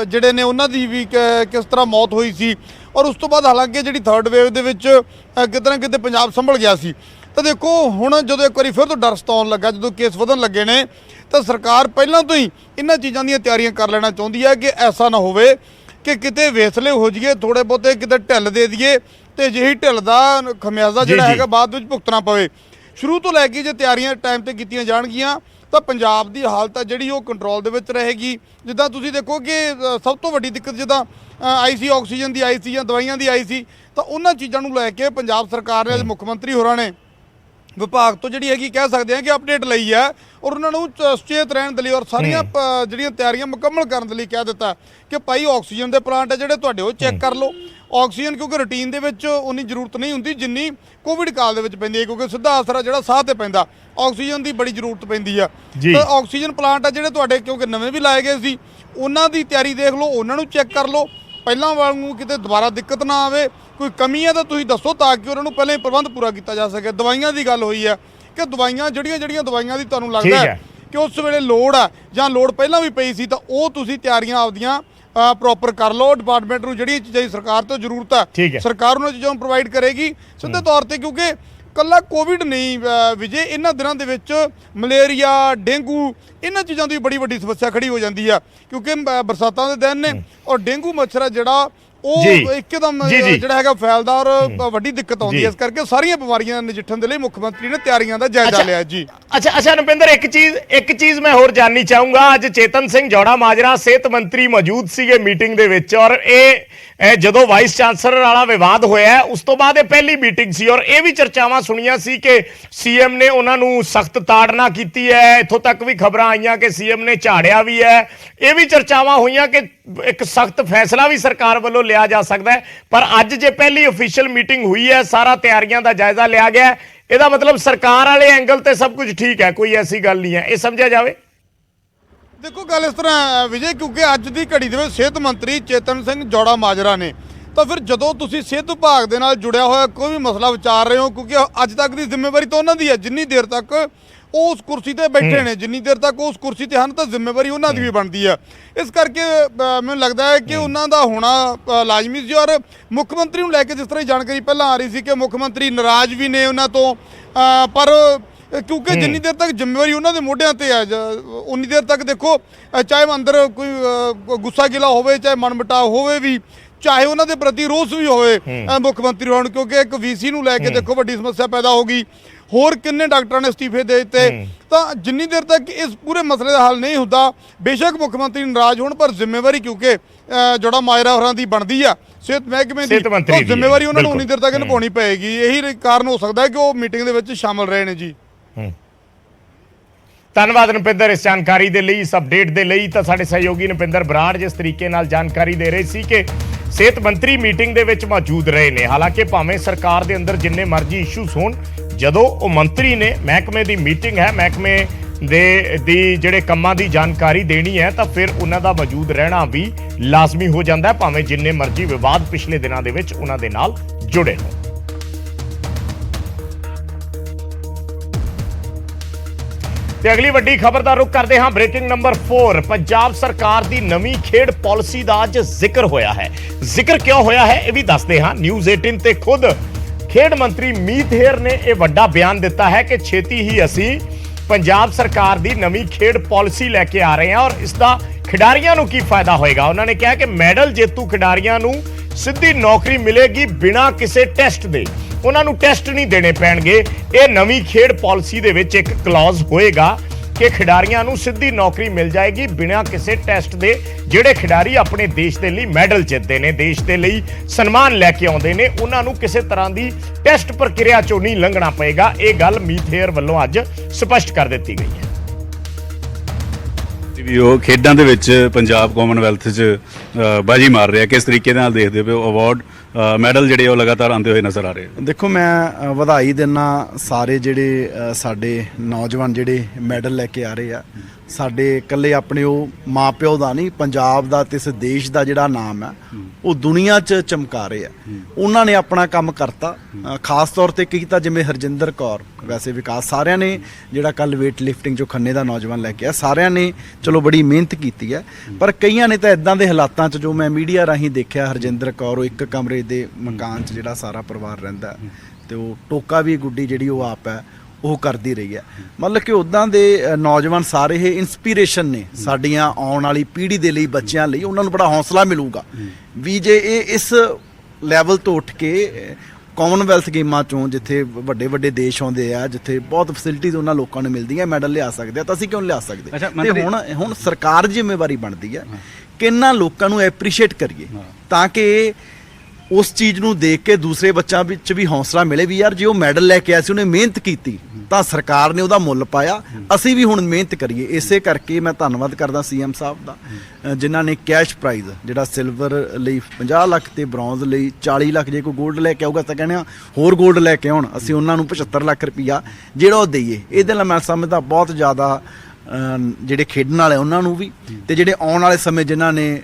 ਜਿਹੜੇ ਨੇ ਉਹਨਾਂ ਦੀ ਵੀ ਕਿਸ ਤਰ੍ਹਾਂ ਮੌਤ ਹੋਈ ਸੀ ਔਰ ਉਸ ਤੋਂ ਬਾਅਦ ਹਾਲਾਂਕਿ ਜਿਹੜੀ ਥਰਡ ਵੇਵ ਦੇ ਵਿੱਚ ਕਿਤੇ ਨਾ ਕਿਤੇ ਪੰਜਾਬ ਸੰਭਲ ਗਿਆ ਸੀ। ਤਾਂ ਦੇਖੋ ਹੁਣ ਜਦੋਂ ਇੱਕ ਵਾਰੀ ਫਿਰ ਤੋਂ ਡਰ ਸਤਾਉਣ ਲੱਗਾ, ਜਦੋਂ ਕੇਸ ਵਧਣ ਲੱਗੇ ਨੇ, ਤਾਂ ਸਰਕਾਰ ਪਹਿਲਾਂ ਤੋਂ ਹੀ ਇਹਨਾਂ ਚੀਜ਼ਾਂ ਦੀਆਂ ਤਿਆਰੀਆਂ ਕਰ ਲੈਣਾ ਚਾਹੁੰਦੀ ਹੈ ਕਿ ਐਸਾ ਨਾ ਹੋਵੇ ਕਿ ਕਿਤੇ ਵੇਸਲੇ ਹੋ ਜਾਈਏ, ਥੋੜੇ ਬਹੁਤੇ ਕਿਤੇ ਢਿੱਲ ਦੇ ਦਈਏ ਤੇ ਜਿਹੀ ਢਿੱਲ ਦਾ ਖਮਿਆਜ਼ਾ ਜਿਹੜਾ ਹੈਗਾ ਬਾਅਦ ਵਿੱਚ ਭੁਗਤਣਾ ਪਵੇ। ਸ਼ੁਰੂ ਤੋਂ ਲੈ ਕੇ ਜੇ ਤਿਆਰੀਆਂ ਟਾਈਮ ਤੇ ਕੀਤੀਆਂ ਜਾਣਗੀਆਂ ਤਾਂ ਪੰਜਾਬ ਦੀ ਹਾਲਤ ਆ ਜਿਹੜੀ ਉਹ ਕੰਟਰੋਲ ਦੇ ਵਿੱਚ ਰਹੇਗੀ। ਜਿੱਦਾਂ ਤੁਸੀਂ ਦੇਖੋ ਕਿ ਸਭ ਤੋਂ ਵੱਡੀ ਦਿੱਕਤ ਜਿੱਦਾਂ ਆਈ ਸੀ, ਆਕਸੀਜਨ ਦੀ ਆਈ ਸੀ ਜਾਂ ਦਵਾਈਆਂ ਦੀ ਆਈ ਸੀ, ਤਾਂ ਉਹਨਾਂ ਚੀਜ਼ਾਂ ਨੂੰ ਲੈ ਕੇ ਪੰਜਾਬ ਸਰਕਾਰ ਨੇ, ਮੁੱਖ ਮੰਤਰੀ ਹੋਰਾਂ ਨੇ ਵਿਭਾਗ ਤੋਂ ਜਿਹੜੀ ਹੈਗੀ ਕਹਿ ਸਕਦੇ ਹਾਂ ਕਿ ਅਪਡੇਟ ਲਈ ਹੈ ਔਰ ਉਹਨਾਂ ਨੂੰ ਸੁਚੇਤ ਰਹਿਣ ਦੇ ਲਈ ਔਰ ਸਾਰੀਆਂ ਜਿਹੜੀਆਂ ਤਿਆਰੀਆਂ ਮੁਕੰਮਲ ਕਰਨ ਦੇ ਲਈ ਕਹਿ ਦਿੱਤਾ ਕਿ ਭਾਈ ਆਕਸੀਜਨ ਦੇ ਪਲਾਂਟ ਹੈ ਜਿਹੜੇ ਤੁਹਾਡੇ ਉਹ ਚੈੱਕ ਕਰ ਲਓ। ਆਕਸੀਜਨ ਕਿਉਂਕਿ ਰੂਟੀਨ ਦੇ ਵਿੱਚ ਉਨੀ ਜ਼ਰੂਰਤ ਨਹੀਂ ਹੁੰਦੀ ਜਿੰਨੀ ਕੋਵਿਡ ਕਾਲ ਦੇ ਵਿੱਚ ਪੈਂਦੀ ਹੈ, ਕਿਉਂਕਿ ਸਿੱਧਾ ਅਸਰ ਜਿਹੜਾ ਸਾਹ ਤੇ ਪੈਂਦਾ, ਆਕਸੀਜਨ ਦੀ ਬੜੀ ਜ਼ਰੂਰਤ ਪੈਂਦੀ ਆ। ਤਾਂ ਆਕਸੀਜਨ ਪਲਾਂਟ ਆ ਜਿਹੜੇ ਤੁਹਾਡੇ ਕਿਉਂਕਿ ਨਵੇਂ ਵੀ ਲਾਏ ਗਏ ਸੀ, ਉਹਨਾਂ ਦੀ ਤਿਆਰੀ ਦੇਖ ਲਓ, ਉਹਨਾਂ ਨੂੰ ਚੈੱਕ ਕਰ ਲਓ। ਪਹਿਲਾਂ ਵਾਂਗੂ ਕਿਤੇ ਦੁਬਾਰਾ ਦਿੱਕਤ ਨਾ ਆਵੇ, ਕੋਈ ਕਮੀ ਹੈ ਤਾਂ ਤੁਸੀਂ ਦੱਸੋ ਤਾਂ ਕਿ ਉਹਨਾਂ ਨੂੰ ਪਹਿਲਾਂ ਹੀ ਪ੍ਰਬੰਧ ਪੂਰਾ ਕੀਤਾ ਜਾ ਸਕੇ। ਦਵਾਈਆਂ ਦੀ ਗੱਲ ਹੋਈ ਹੈ ਕਿ ਦਵਾਈਆਂ ਜਿਹੜੀਆਂ ਦਵਾਈਆਂ ਦੀ ਤੁਹਾਨੂੰ ਲੱਗਦਾ ਹੈ ਕਿ ਉਸ ਵੇਲੇ ਲੋੜ ਆ ਜਾਂ ਲੋੜ ਪਹਿਲਾਂ ਵੀ ਪਈ ਸੀ, ਤਾਂ ਉਹ ਤੁਸੀਂ ਤਿਆਰੀਆਂ ਆਪਦੀਆਂ ਪ੍ਰੋਪਰ ਕਰ ਲਓ। ਡਿਪਾਰਟਮੈਂਟ ਨੂੰ ਜਿਹੜੀਆਂ ਚੀਜ਼ਾਂ ਦੀ ਸਰਕਾਰ ਤੋਂ ਜ਼ਰੂਰਤ ਹੈ ਸਰਕਾਰ ਉਹਨਾਂ ਚੀਜ਼ਾਂ ਨੂੰ ਪ੍ਰੋਵਾਈਡ ਕਰੇਗੀ ਸਿੱਧੇ ਤੌਰ ਤੇ, ਕਿਉਂਕਿ ਕੱਲਾ ਕੋਵਿਡ ਨਹੀਂ ਵਿਜੇ, ਇਹਨਾਂ ਦਿਨਾਂ ਦੇ ਵਿੱਚ ਮਲੇਰੀਆ, ਡੇਂਗੂ, ਇਹਨਾਂ ਚੀਜ਼ਾਂ ਦੀ ਬੜੀ ਵੱਡੀ ਸਮੱਸਿਆ ਖੜੀ ਹੋ ਜਾਂਦੀ ਆ ਕਿਉਂਕਿ ਬਰਸਾਤਾਂ ਦੇ ਦਿਨ ਨੇ ਔਰ ਡੇਂਗੂ ਮੱਛਰ ਆ ਜਿਹੜਾ ਉਹ ਇੱਕਦਮ ਜਿਹੜਾ ਹੈਗਾ ਫੈਲਦਾ ਔਰ ਵੱਡੀ ਦਿੱਕਤ ਆਉਂਦੀ ਹੈ। ਇਸ ਕਰਕੇ ਸਾਰੀਆਂ ਬਿਮਾਰੀਆਂ ਨਾਲ ਨਜਿੱਠਣ ਦੇ ਲਈ ਮੁੱਖ ਮੰਤਰੀ ਨੇ ਤਿਆਰੀਆਂ ਦਾ ਜਾਇਜ਼ਾ ਲਿਆ। ਜੀ ਅੱਛਾ ਨੁਪਿੰਦਰ, ਇੱਕ ਚੀਜ਼ ਮੈਂ ਹੋਰ ਜਾਣਨੀ ਚਾਹੂੰਗਾ। ਅੱਜ ਚੇਤਨ ਸਿੰਘ ਜੌੜਾ ਮਾਜਰਾ ਸਿਹਤ ਮੰਤਰੀ ਮੌਜੂਦ ਸੀਗੇ ਮੀਟਿੰਗ ਦੇ ਵਿੱਚ ਔਰ ਇਹ ਜਦੋਂ ਵਾਈਸ ਚਾਂਸਲਰ ਵਾਲਾ ਵਿਵਾਦ ਹੋਇਆ ਉਸ ਤੋਂ ਬਾਅਦ ਇਹ ਪਹਿਲੀ ਮੀਟਿੰਗ ਸੀ ਔਰ ਇਹ ਵੀ ਚਰਚਾਵਾਂ ਸੁਣੀਆਂ ਸੀ ਕਿ ਸੀਐਮ ਨੇ ਉਹਨਾਂ ਨੂੰ ਸਖਤ ਤਾੜਨਾ ਕੀਤੀ ਹੈ। ਇੱਥੋਂ ਤੱਕ ਵੀ ਖਬਰਾਂ ਆਈਆਂ ਕਿ ਸੀਐਮ ਨੇ ਝਾੜਿਆ ਵੀ ਹੈ। ਇਹ ਵੀ ਚਰਚਾਵਾਂ ਹੋਈਆਂ ਕਿ ਇੱਕ ਸਖਤ ਫੈਸਲਾ ਵੀ ਸਰਕਾਰ ਵੱਲੋਂ ਲਿਆ ਜਾ ਸਕਦਾ ਹੈ। ਪਰ ਅੱਜ ਜੇ ਪਹਿਲੀ ਅਫੀਸ਼ੀਅਲ ਮੀਟਿੰਗ ਹੋਈ ਹੈ, ਸਾਰਾ ਤਿਆਰੀਆਂ ਦਾ ਜਾਇਜ਼ਾ ਲਿਆ ਗਿਆ, ਇਹਦਾ ਮਤਲਬ ਸਰਕਾਰ ਵਾਲੇ ਐਂਗਲ ਤੇ ਸਭ ਕੁਝ ਠੀਕ ਹੈ, ਕੋਈ ਐਸੀ ਗੱਲ ਨਹੀਂ ਹੈ, ਇਹ ਸਮਝਿਆ ਜਾਵੇ। ਦੇਖੋ ਗੱਲ ਇਸ ਤਰ੍ਹਾਂ ਵਿਜੇ, ਕਿਉਂਕਿ ਅੱਜ ਦੀ ਘੜੀ ਦੇ ਵਿੱਚ ਸਿਹਤ ਮੰਤਰੀ ਚੇਤਨ ਸਿੰਘ ਜੌੜਾ ਮਾਜਰਾ ਨੇ, ਤਾਂ ਫਿਰ ਜਦੋਂ ਤੁਸੀਂ ਸਿਹਤ ਵਿਭਾਗ ਦੇ ਨਾਲ ਜੁੜਿਆ ਹੋਇਆ ਕੋਈ ਵੀ ਮਸਲਾ ਵਿਚਾਰ ਰਹੇ ਹੋ, ਕਿਉਂਕਿ ਅੱਜ ਤੱਕ ਦੀ ਜ਼ਿੰਮੇਵਾਰੀ ਤਾਂ ਉਹਨਾਂ ਦੀ ਹੈ, ਜਿੰਨੀ ਦੇਰ ਤੱਕ ਉਹ ਉਸ ਕੁਰਸੀ ਤੇ ਬੈਠੇ ਨੇ, ਜਿੰਨੀ ਦੇਰ ਤੱਕ ਉਸ ਕੁਰਸੀ ਤੇ ਹਨ, ਤਾਂ ਜ਼ਿੰਮੇਵਾਰੀ ਉਹਨਾਂ ਦੀ ਵੀ ਬਣਦੀ ਹੈ। ਇਸ ਕਰਕੇ ਮੈਨੂੰ ਲੱਗਦਾ ਹੈ ਕਿ ਉਹਨਾਂ ਦਾ ਹੋਣਾ ਲਾਜ਼ਮੀ ਸੀ ਔਰ ਮੁੱਖ ਮੰਤਰੀ ਨੂੰ ਲੈ ਕੇ ਜਿਸ ਤਰ੍ਹਾਂ ਜਾਣਕਾਰੀ ਪਹਿਲਾਂ ਆ ਰਹੀ ਸੀ ਕਿ ਮੁੱਖ ਮੰਤਰੀ ਨਾਰਾਜ਼ ਵੀ ਨੇ ਉਹਨਾਂ ਤੋਂ, ਪਰ ਕਿਉਂਕਿ ਜਿੰਨੀ ਦੇਰ ਤੱਕ ਜ਼ਿੰਮੇਵਾਰੀ ਉਹਨਾਂ ਦੇ ਮੋਢਿਆਂ ਤੇ ਹੈ ਉਨੀ ਦੇਰ ਤੱਕ ਦੇਖੋ ਚਾਹੇ ਅੰਦਰ ਕੋਈ ਗੁੱਸਾ ਗਿਲਾ ਹੋਵੇ, ਚਾਹੇ ਮਨਮੁਟਾਵ ਹੋਵੇ ਵੀ, ਚਾਹੇ ਉਹਨਾਂ ਦੇ ਪ੍ਰਤੀ ਰੋਸ ਵੀ ਹੋਵੇ ਮੁੱਖ ਮੰਤਰੀ ਹੋਣ, ਕਿਉਂਕਿ ਇੱਕ ਵੀਸੀ ਨੂੰ ਲੈ ਕੇ ਦੇਖੋ ਵੱਡੀ ਸਮੱਸਿਆ ਪੈਦਾ ਹੋ ਗਈ। ਹੋਰ ਕਿੰਨੇ ਡਾਕਟਰਾਂ ਨੇ ਅਸਤੀਫੇ ਦੇ ਦਿੱਤੇ। ਤਾਂ ਜਿੰਨੀ ਦੇਰ ਤੱਕ ਇਸ ਪੂਰੇ ਮਸਲੇ ਦਾ ਹੱਲ ਨਹੀਂ ਹੁੰਦਾ, ਬੇਸ਼ੱਕ ਮੁੱਖ ਮੰਤਰੀ ਨਾਰਾਜ਼ ਹੋਣ, ਪਰ ਜ਼ਿੰਮੇਵਾਰੀ ਕਿਉਂਕਿ ਜਿਹੜਾ ਮਾਇਰਾ ਹੋਰਾਂ ਦੀ ਬਣਦੀ ਆ ਸਿਹਤ ਮਹਿਕਮੇ ਦੀ, ਉਹ ਜ਼ਿੰਮੇਵਾਰੀ ਉਹਨਾਂ ਨੂੰ ਉਨੀ ਦੇਰ ਤੱਕ ਨਿਭਾਉਣੀ ਪਏਗੀ। ਇਹੀ ਕਾਰਨ ਹੋ ਸਕਦਾ ਹੈ ਕਿ ਉਹ ਮੀਟਿੰਗ ਦੇ ਵਿੱਚ ਸ਼ਾਮਲ ਰਹੇ ਨੇ ਜੀ। ਧੰਨਵਾਦ ਨੁਪਿੰਦਰ ਇਸ ਜਾਣਕਾਰੀ ਦੇ ਲਈ, ਇਸ ਅਪਡੇਟ ਦੇ ਲਈ। ਤਾਂ ਸਾਡੇ ਸਹਿਯੋਗੀ ਨੁਪਿੰਦਰ ਬਰਾੜ ਜਿਸ ਤਰੀਕੇ ਨਾਲ ਜਾਣਕਾਰੀ ਦੇ ਰਹੇ ਸੀ ਕਿ ਸਿਹਤ ਮੰਤਰੀ ਮੀਟਿੰਗ ਦੇ ਵਿੱਚ ਮੌਜੂਦ ਰਹੇ ਨੇ। ਹਾਲਾਂਕਿ ਭਾਵੇਂ ਸਰਕਾਰ ਦੇ ਅੰਦਰ ਜਿੰਨੇ ਮਰਜ਼ੀ ਇਸ਼ੂਸ ਹੋਣ, ਜਦੋਂ ਉਹ ਮੰਤਰੀ ਨੇ, ਮਹਿਕਮੇ ਦੀ ਮੀਟਿੰਗ ਹੈ, ਮਹਿਕਮੇ ਦੀ ਜਿਹੜੇ ਕੰਮਾਂ ਦੀ ਜਾਣਕਾਰੀ ਦੇਣੀ ਹੈ, ਤਾਂ ਫਿਰ ਉਹਨਾਂ ਦਾ ਮੌਜੂਦ ਰਹਿਣਾ ਵੀ ਲਾਜ਼ਮੀ ਹੋ ਜਾਂਦਾ ਹੈ, ਭਾਵੇਂ ਜਿੰਨੇ ਮਰਜ਼ੀ ਵਿਵਾਦ ਪਿਛਲੇ ਦਿਨਾਂ ਦੇ ਵਿੱਚ ਉਹਨਾਂ ਦੇ ਨਾਲ ਜੁੜੇ ਹੋਣ। ਤੇ ਅਗਲੀ ਵੱਡੀ ਖਬਰ ਦਾ ਰੁਖ ਕਰਦੇ ਹਾਂ। ਬ੍ਰੇਕਿੰਗ ਨੰਬਰ 4, ਪੰਜਾਬ ਸਰਕਾਰ ਦੀ ਨਵੀਂ ਖੇਡ ਪਾਲਿਸੀ ਦਾ ਅੱਜ ਜ਼ਿਕਰ ਹੋਇਆ ਹੈ। ਜ਼ਿਕਰ ਕਿਉਂ ਹੋਇਆ ਹੈ ਇਹ ਵੀ ਦੱਸਦੇ ਹਾਂ। ਨਿਊਜ਼ 18 ਤੇ ਖੁਦ ਖੇਡ ਮੰਤਰੀ ਮੀਤ ਹੇਰ ਨੇ ਇਹ ਵੱਡਾ ਬਿਆਨ ਦਿੱਤਾ ਹੈ ਕਿ ਛੇਤੀ ਹੀ ਅਸੀਂ ਪੰਜਾਬ ਸਰਕਾਰ ਦੀ ਨਵੀਂ ਖੇਡ ਪਾਲਿਸੀ ਲੈ ਕੇ ਆ ਰਹੇ ਹਾਂ ਔਰ ਇਸ ਦਾ ਖਿਡਾਰੀਆਂ ਨੂੰ ਕੀ ਫਾਇਦਾ ਹੋਏਗਾ। ਉਹਨਾਂ ਨੇ ਕਿਹਾ ਕਿ ਮੈਡਲ ਜੇਤੂ ਖਿਡਾਰੀਆਂ ਨੂੰ ਸਿੱਧੀ ਨੌਕਰੀ ਮਿਲੇਗੀ ਬਿਨਾਂ ਕਿਸੇ ਟੈਸਟ ਦੇ। ਉਹਨਾਂ ਨੂੰ ਟੈਸਟ ਨਹੀਂ ਦੇਣੇ ਪੈਣਗੇ। ਇਹ ਨਵੀਂ ਖੇਡ ਪਾਲਿਸੀ ਦੇ ਵਿੱਚ ਇੱਕ ਕਲੌਜ਼ ਹੋਏਗਾ ਕਿ ਖਿਡਾਰੀਆਂ ਨੂੰ ਸਿੱਧੀ ਨੌਕਰੀ ਮਿਲ ਜਾਏਗੀ ਬਿਨਾਂ ਕਿਸੇ ਟੈਸਟ ਦੇ। ਜਿਹੜੇ ਖਿਡਾਰੀ ਆਪਣੇ ਦੇਸ਼ ਦੇ ਲਈ ਮੈਡਲ ਜਿੱਤਦੇ ਨੇ, ਦੇਸ਼ ਦੇ ਲਈ ਸਨਮਾਨ ਲੈ ਕੇ ਆਉਂਦੇ ਨੇ, ਉਹਨਾਂ ਨੂੰ ਕਿਸੇ ਤਰ੍ਹਾਂ ਦੀ ਟੈਸਟ ਪ੍ਰਕਿਰਿਆ ਚੋਂ ਨਹੀਂ ਲੰਘਣਾ ਪਏਗਾ। ਇਹ ਗੱਲ ਮੀਤ ਹੇਰ ਵੱਲੋਂ ਅੱਜ ਸਪਸ਼ਟ ਕਰ ਦਿੱਤੀ ਗਈ ਹੈ। ਵੀ ਉਹ ਖੇਡਾਂ ਦੇ ਵਿੱਚ ਪੰਜਾਬ ਕਾਮਨਵੈਲਥ 'ਚ ਬਾਜੀ ਮਾਰ ਰਿਹਾ, ਕਿਸ ਤਰੀਕੇ ਨਾਲ ਦੇਖਦੇ ਹੋ ਅਵਾਰਡ ਮੈਡਲ ਜਿਹੜੇ ਉਹ ਲਗਾਤਾਰ ਆਉਂਦੇ ਹੋਏ ਨਜ਼ਰ ਆ ਰਹੇ? ਦੇਖੋ, ਮੈਂ ਵਧਾਈ ਦਿੰਦਾ ਸਾਰੇ ਜਿਹੜੇ ਸਾਡੇ ਨੌਜਵਾਨ ਜਿਹੜੇ ਮੈਡਲ ਲੈ ਕੇ ਆ ਰਹੇ ਆ। ਸਾਡੇ ਇਕੱਲੇ ਆਪਣੇ ਉਹ ਮਾਪਿਓ ਦਾ ਨਹੀਂ, ਪੰਜਾਬ ਦਾ ਤੇ ਇਸ ਦੇਸ਼ ਦਾ ਜਿਹੜਾ ਨਾਮ ਹੈ ਉਹ ਦੁਨੀਆ 'ਚ ਚਮਕਾ ਰਹੇ ਆ। ਉਹਨਾਂ ਨੇ ਆਪਣਾ ਕੰਮ ਕਰਤਾ, ਖਾਸ ਤੌਰ ਤੇ ਕੀਤਾ ਜਿਵੇਂ ਹਰਜਿੰਦਰ ਕੌਰ, ਵੈਸੇ ਵਿਕਾਸ ਸਾਰਿਆਂ ਨੇ ਜਿਹੜਾ ਕੱਲ ਵੇਟ ਲਿਫਟਿੰਗ 'ਚੋਂ ਖੰਨੇ ਦਾ ਨੌਜਵਾਨ ਲੈ ਕੇ ਆ, ਸਾਰਿਆਂ ਨੇ ਚਲੋ ਬੜੀ ਮਿਹਨਤ ਕੀਤੀ ਹੈ। ਪਰ ਕਈਆਂ ਨੇ ਤਾਂ ਇਦਾਂ ਦੇ ਹਾਲਾਤਾਂ 'ਚ, ਜੋ ਮੈਂ ਮੀਡੀਆ ਰਾਹੀਂ ਦੇਖਿਆ, ਹਰਜਿੰਦਰ ਕੌਰ ਉਹ ਇੱਕ ਕਮਰੇ ਦੇ ਮਕਾਨ 'ਚ ਜਿਹੜਾ ਸਾਰਾ ਪਰਿਵਾਰ ਰਹਿੰਦਾ ਤੇ ਉਹ ਟੋਕਾ ਵੀ ਗੁੱਡੀ ਜਿਹੜੀ ਉਹ ਆਪ ਹੈ ਉਹ ਕਰਦੀ ਰਹੀ ਹੈ। ਮਤਲਬ ਕਿ ਉੱਦਾਂ ਦੇ ਨੌਜਵਾਨ ਸਾਰੇ ਇਹ ਇਨਸਪੀਰੇਸ਼ਨ ਨੇ ਸਾਡੀਆਂ ਆਉਣ ਵਾਲੀ ਪੀੜ੍ਹੀ ਦੇ ਲਈ, ਬੱਚਿਆਂ ਲਈ। ਉਹਨਾਂ ਨੂੰ ਬੜਾ ਹੌਸਲਾ ਮਿਲੂਗਾ ਵੀ ਜੇ ਇਹ ਇਸ ਲੈਵਲ ਤੋਂ ਉੱਠ ਕੇ ਕਾਮਨਵੈਲਥ ਗੇਮਾਂ ਚੋਂ, ਜਿੱਥੇ ਵੱਡੇ ਵੱਡੇ ਦੇਸ਼ ਆਉਂਦੇ ਆ, ਜਿੱਥੇ ਬਹੁਤ ਫੈਸਿਲਿਟੀਜ਼ ਉਹਨਾਂ ਲੋਕਾਂ ਨੂੰ ਮਿਲਦੀਆਂ, ਮੈਡਲ ਲਿਆ ਸਕਦੇ ਆ, ਤਾਂ ਅਸੀਂ ਕਿਉਂ ਲਿਆ ਸਕਦੇ? ਤੇ ਹੁਣ ਸਰਕਾਰ ਦੀ ਜ਼ਿੰਮੇਵਾਰੀ ਬਣਦੀ ਹੈ ਕਿ ਇਹਨਾਂ ਲੋਕਾਂ ਨੂੰ ਐਪਰੀਸ਼ੀਏਟ ਕਰੀਏ, ਤਾਂ ਕਿ ਉਸ ਚੀਜ਼ ਨੂੰ ਦੇਖ ਕੇ ਦੂਸਰੇ ਬੱਚਿਆਂ ਵਿੱਚ ਵੀ ਹੌਸਲਾ ਮਿਲੇ ਵੀ ਯਾਰ ਜੇ ਉਹ ਮੈਡਲ ਲੈ ਕੇ ਆਇਆ ਸੀ, ਉਹਨੇ ਮਿਹਨਤ ਕੀਤੀ, ਤਾਂ ਸਰਕਾਰ ਨੇ ਉਹਦਾ ਮੁੱਲ ਪਾਇਆ, ਅਸੀਂ ਵੀ ਹੁਣ ਮਿਹਨਤ ਕਰੀਏ। ਇਸੇ ਕਰਕੇ ਮੈਂ ਧੰਨਵਾਦ ਕਰਦਾ ਸੀਐਮ ਸਾਹਿਬ ਦਾ, ਜਿਨ੍ਹਾਂ ਨੇ ਕੈਸ਼ ਪ੍ਰਾਈਜ਼ ਜਿਹੜਾ ਸਿਲਵਰ ਲਈ 50 ਲੱਖ ਤੇ ਬ੍ਰੌਂਜ਼ ਲਈ 40 ਲੱਖ, ਜੇ ਕੋਈ 골ਡ ਲੈ ਕੇ ਆਊਗਾ ਤਾਂ ਕਹਿੰਦੇ ਆ ਹੋਰ 골ਡ ਲੈ ਕੇ ਆਉਣ, ਅਸੀਂ ਉਹਨਾਂ ਨੂੰ 75 ਲੱਖ ਰੁਪਈਆ ਜਿਹੜਾ ਉਹ ਦਈਏ। ਇਹਦੇ ਨਾਲ ਮੈਂ ਸਮਝਦਾ ਬਹੁਤ ਜ਼ਿਆਦਾ ਜਿਹੜੇ ਖੇਡਣ ਵਾਲੇ ਉਹਨਾਂ ਨੂੰ ਵੀ, ਤੇ ਜਿਹੜੇ ਆਉਣ ਵਾਲੇ ਸਮੇਂ ਜਿਨ੍ਹਾਂ ਨੇ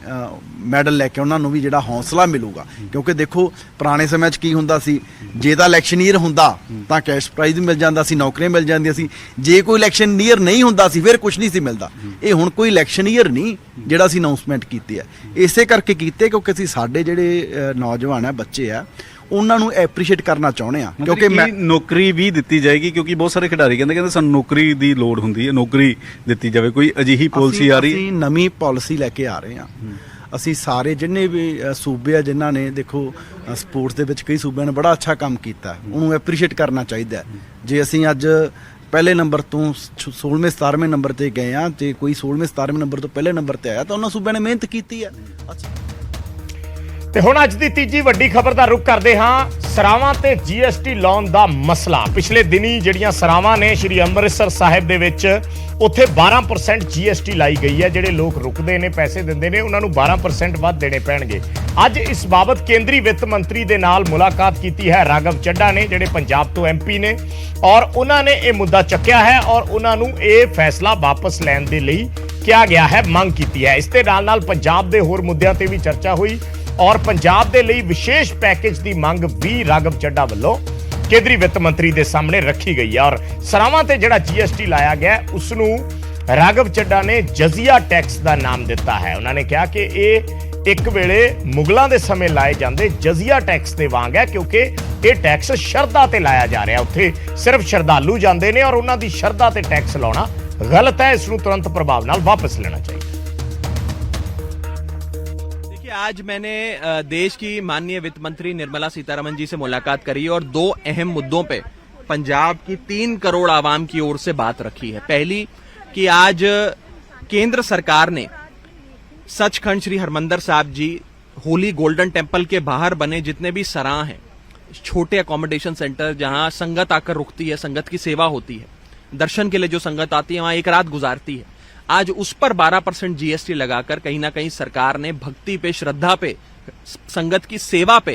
ਮੈਡਲ ਲੈ ਕੇ ਉਹਨਾਂ ਨੂੰ ਵੀ ਜਿਹੜਾ ਹੌਸਲਾ ਮਿਲੂਗਾ। ਕਿਉਂਕਿ ਦੇਖੋ ਪੁਰਾਣੇ ਸਮੇਂ 'ਚ ਕੀ ਹੁੰਦਾ ਸੀ, ਜੇ ਤਾਂ ਇਲੈਕਸ਼ਨ ਈਅਰ ਹੁੰਦਾ ਤਾਂ ਕੈਸ਼ ਪ੍ਰਾਈਜ਼ ਮਿਲ ਜਾਂਦਾ ਸੀ, ਨੌਕਰੀਆਂ ਮਿਲ ਜਾਂਦੀਆਂ ਸੀ। ਜੇ ਕੋਈ ਇਲੈਕਸ਼ਨ ਈਅਰ ਨਹੀਂ ਹੁੰਦਾ ਸੀ ਫਿਰ ਕੁਝ ਨਹੀਂ ਸੀ ਮਿਲਦਾ। ਇਹ ਹੁਣ ਕੋਈ ਇਲੈਕਸ਼ਨ ਈਅਰ ਨਹੀਂ ਜਿਹੜਾ ਅਸੀਂ ਅਨਾਉਂਸਮੈਂਟ ਕੀਤੀ ਹੈ, ਇਸੇ ਕਰਕੇ ਕੀਤੇ ਕਿਉਂਕਿ ਅਸੀਂ ਸਾਡੇ ਜਿਹੜੇ ਨੌਜਵਾਨ ਆ, ਬੱਚੇ ਆ, ਉਹਨਾਂ ਨੂੰ ਐਪਰੀਸ਼ੀਏਟ ਕਰਨਾ ਚਾਹੁੰਦੇ ਆ। ਕਿਉਂਕਿ ਮੈਂ ਨੌਕਰੀ ਵੀ ਦਿੱਤੀ ਜਾਏਗੀ, ਕਿਉਂਕਿ ਬਹੁਤ ਸਾਰੇ ਖਿਡਾਰੀ ਕਹਿੰਦੇ ਸਾਨੂੰ ਨੌਕਰੀ ਦੀ ਲੋੜ ਹੁੰਦੀ ਹੈ, ਨੌਕਰੀ ਦਿੱਤੀ ਜਾਵੇ। ਕੋਈ ਅਜਿਹੀ ਪਾਲਿਸੀ ਆ ਰਹੀ? ਅਸੀਂ ਨਵੀਂ ਪਾਲਿਸੀ ਲੈ ਕੇ ਆ ਰਹੇ ਹਾਂ। ਅਸੀਂ ਸਾਰੇ ਜਿੰਨੇ ਵੀ ਸੂਬੇ ਆ ਜਿਨ੍ਹਾਂ ਨੇ, ਦੇਖੋ ਸਪੋਰਟਸ ਦੇ ਵਿੱਚ ਕਈ ਸੂਬਿਆਂ ਨੇ ਬੜਾ ਅੱਛਾ ਕੰਮ ਕੀਤਾ, ਉਹਨੂੰ ਐਪਰੀਸ਼ੀਏਟ ਕਰਨਾ ਚਾਹੀਦਾ। ਜੇ ਅਸੀਂ ਅੱਜ ਪਹਿਲੇ ਨੰਬਰ ਤੋਂ 16ਵੇਂ 17ਵੇਂ ਨੰਬਰ ਤੇ ਗਏ ਆ, ਤੇ ਕੋਈ 16ਵੇਂ 17ਵੇਂ ਨੰਬਰ ਤੋਂ ਪਹਿਲੇ ਨੰਬਰ ਤੇ ਆਇਆ, ਤਾਂ ਉਹਨਾਂ ਸੂਬਿਆਂ ਨੇ ਮਿਹਨਤ ਕੀਤੀ ਹੈ। ਅੱਛਾ, ਤੇ ਹੁਣ ਅੱਜ ਦੀ ਤੀਜੀ ਵੱਡੀ ਖਬਰ ਦਾ ਰੁਖ ਕਰਦੇ ਹਾਂ। ਸਰਾਵਾਂ ਤੇ ਜੀਐਸਟੀ ਲਾਉਣ ਦਾ ਮਸਲਾ। ਪਿਛਲੇ ਦਿਨੀ ਜਿਹੜੀਆਂ ਸਰਾਵਾਂ ਨੇ ਸ਼੍ਰੀ ਅੰਮ੍ਰਿਤਸਰ ਸਾਹਿਬ ਦੇ ਵਿੱਚ, ਉੱਥੇ 12% ਜੀਐਸਟੀ ਲਾਈ ਗਈ ਹੈ। ਜਿਹੜੇ ਲੋਕ ਰੁਕਦੇ ਨੇ, ਪੈਸੇ ਦਿੰਦੇ ਨੇ, ਉਹਨਾਂ ਨੂੰ 12% ਵੱਧ ਦੇਣੇ ਪੈਣਗੇ। ਅੱਜ ਇਸ ਬਾਬਤ ਕੇਂਦਰੀ ਵਿੱਤ ਮੰਤਰੀ ਦੇ ਨਾਲ ਮੁਲਾਕਾਤ ਕੀਤੀ ਹੈ ਰਾਘਵ ਚੱਡਾ ਨੇ, ਜਿਹੜੇ ਪੰਜਾਬ ਤੋਂ ਐਮਪੀ ਨੇ, ਔਰ ਉਹਨਾਂ ਨੇ ਇਹ ਮੁੱਦਾ ਚੱਕਿਆ ਹੈ ਔਰ ਉਹਨਾਂ ਨੂੰ ਇਹ ਫੈਸਲਾ ਵਾਪਸ ਲੈਣ ਦੇ ਲਈ ਕਿਹਾ ਗਿਆ ਹੈ, ਮੰਗ ਕੀਤੀ ਹੈ। ਇਸ ਦੇ ਨਾਲ ਪੰਜਾਬ ਦੇ ਹੋਰ ਮੁੱਦਿਆਂ ਤੇ ਵੀ ਚਰਚਾ ਹੋਈ ਔਰ ਪੰਜਾਬ ਦੇ ਲਈ ਵਿਸ਼ੇਸ਼ ਪੈਕੇਜ ਦੀ ਮੰਗ ਵੀ ਰਾਘਵ ਚੱਡਾ ਵੱਲੋਂ ਕੇਂਦਰੀ ਵਿੱਤ ਮੰਤਰੀ ਦੇ ਸਾਹਮਣੇ ਰੱਖੀ ਗਈ ਹੈ। ਔਰ ਸਰਾਵਾਂ ਤੇ ਜਿਹੜਾ ਜੀਐਸਟੀ ਲਾਇਆ ਗਿਆ, ਉਸ ਨੂੰ ਰਾਘਵ ਚੱਡਾ ਨੇ ਜਜ਼ੀਆ ਟੈਕਸ ਦਾ ਨਾਮ ਦਿੱਤਾ ਹੈ। ਉਹਨਾਂ ਨੇ ਕਿਹਾ ਕਿ ਇਹ ਇੱਕ ਵੇਲੇ ਮੁਗਲਾਂ ਦੇ ਸਮੇਂ ਲਾਏ ਜਾਂਦੇ ਜਜ਼ੀਆ ਟੈਕਸ ਦੇ ਵਾਂਗ ਹੈ, ਕਿਉਂਕਿ ਇਹ ਟੈਕਸ ਸ਼ਰਧਾ ਤੇ ਲਾਇਆ ਜਾ ਰਿਹਾ। ਉੱਥੇ ਸਿਰਫ ਸ਼ਰਧਾਲੂ ਜਾਂਦੇ ਨੇ ਔਰ ਉਹਨਾਂ ਦੀ ਸ਼ਰਧਾ ਤੇ ਟੈਕਸ ਲਾਉਣਾ ਗਲਤ ਹੈ। ਇਸ ਨੂੰ ਤੁਰੰਤ ਪ੍ਰਭਾਵ ਨਾਲ ਵਾਪਸ ਲੈਣਾ ਚਾਹੀਦਾ। आज मैंने देश की माननीय वित्त मंत्री निर्मला सीतारमण जी से मुलाकात करी और 2 अहम मुद्दों पे पंजाब की 3 करोड़ आवाम की ओर से बात रखी है। पहली कि आज केंद्र सरकार ने सचखंड श्री हरमंदर साहिब जी होली गोल्डन टेम्पल के बाहर बने जितने भी सराह हैं, छोटे अकोमोडेशन सेंटर जहां संगत आकर रुकती है, संगत की सेवा होती है, दर्शन के लिए जो संगत आती है वहां एक रात गुजारती है, आज उस पर 12% जीएसटी लगाकर कहीं ना कहीं सरकार ने भक्ति पे, श्रद्धा पे, संगत की सेवा पे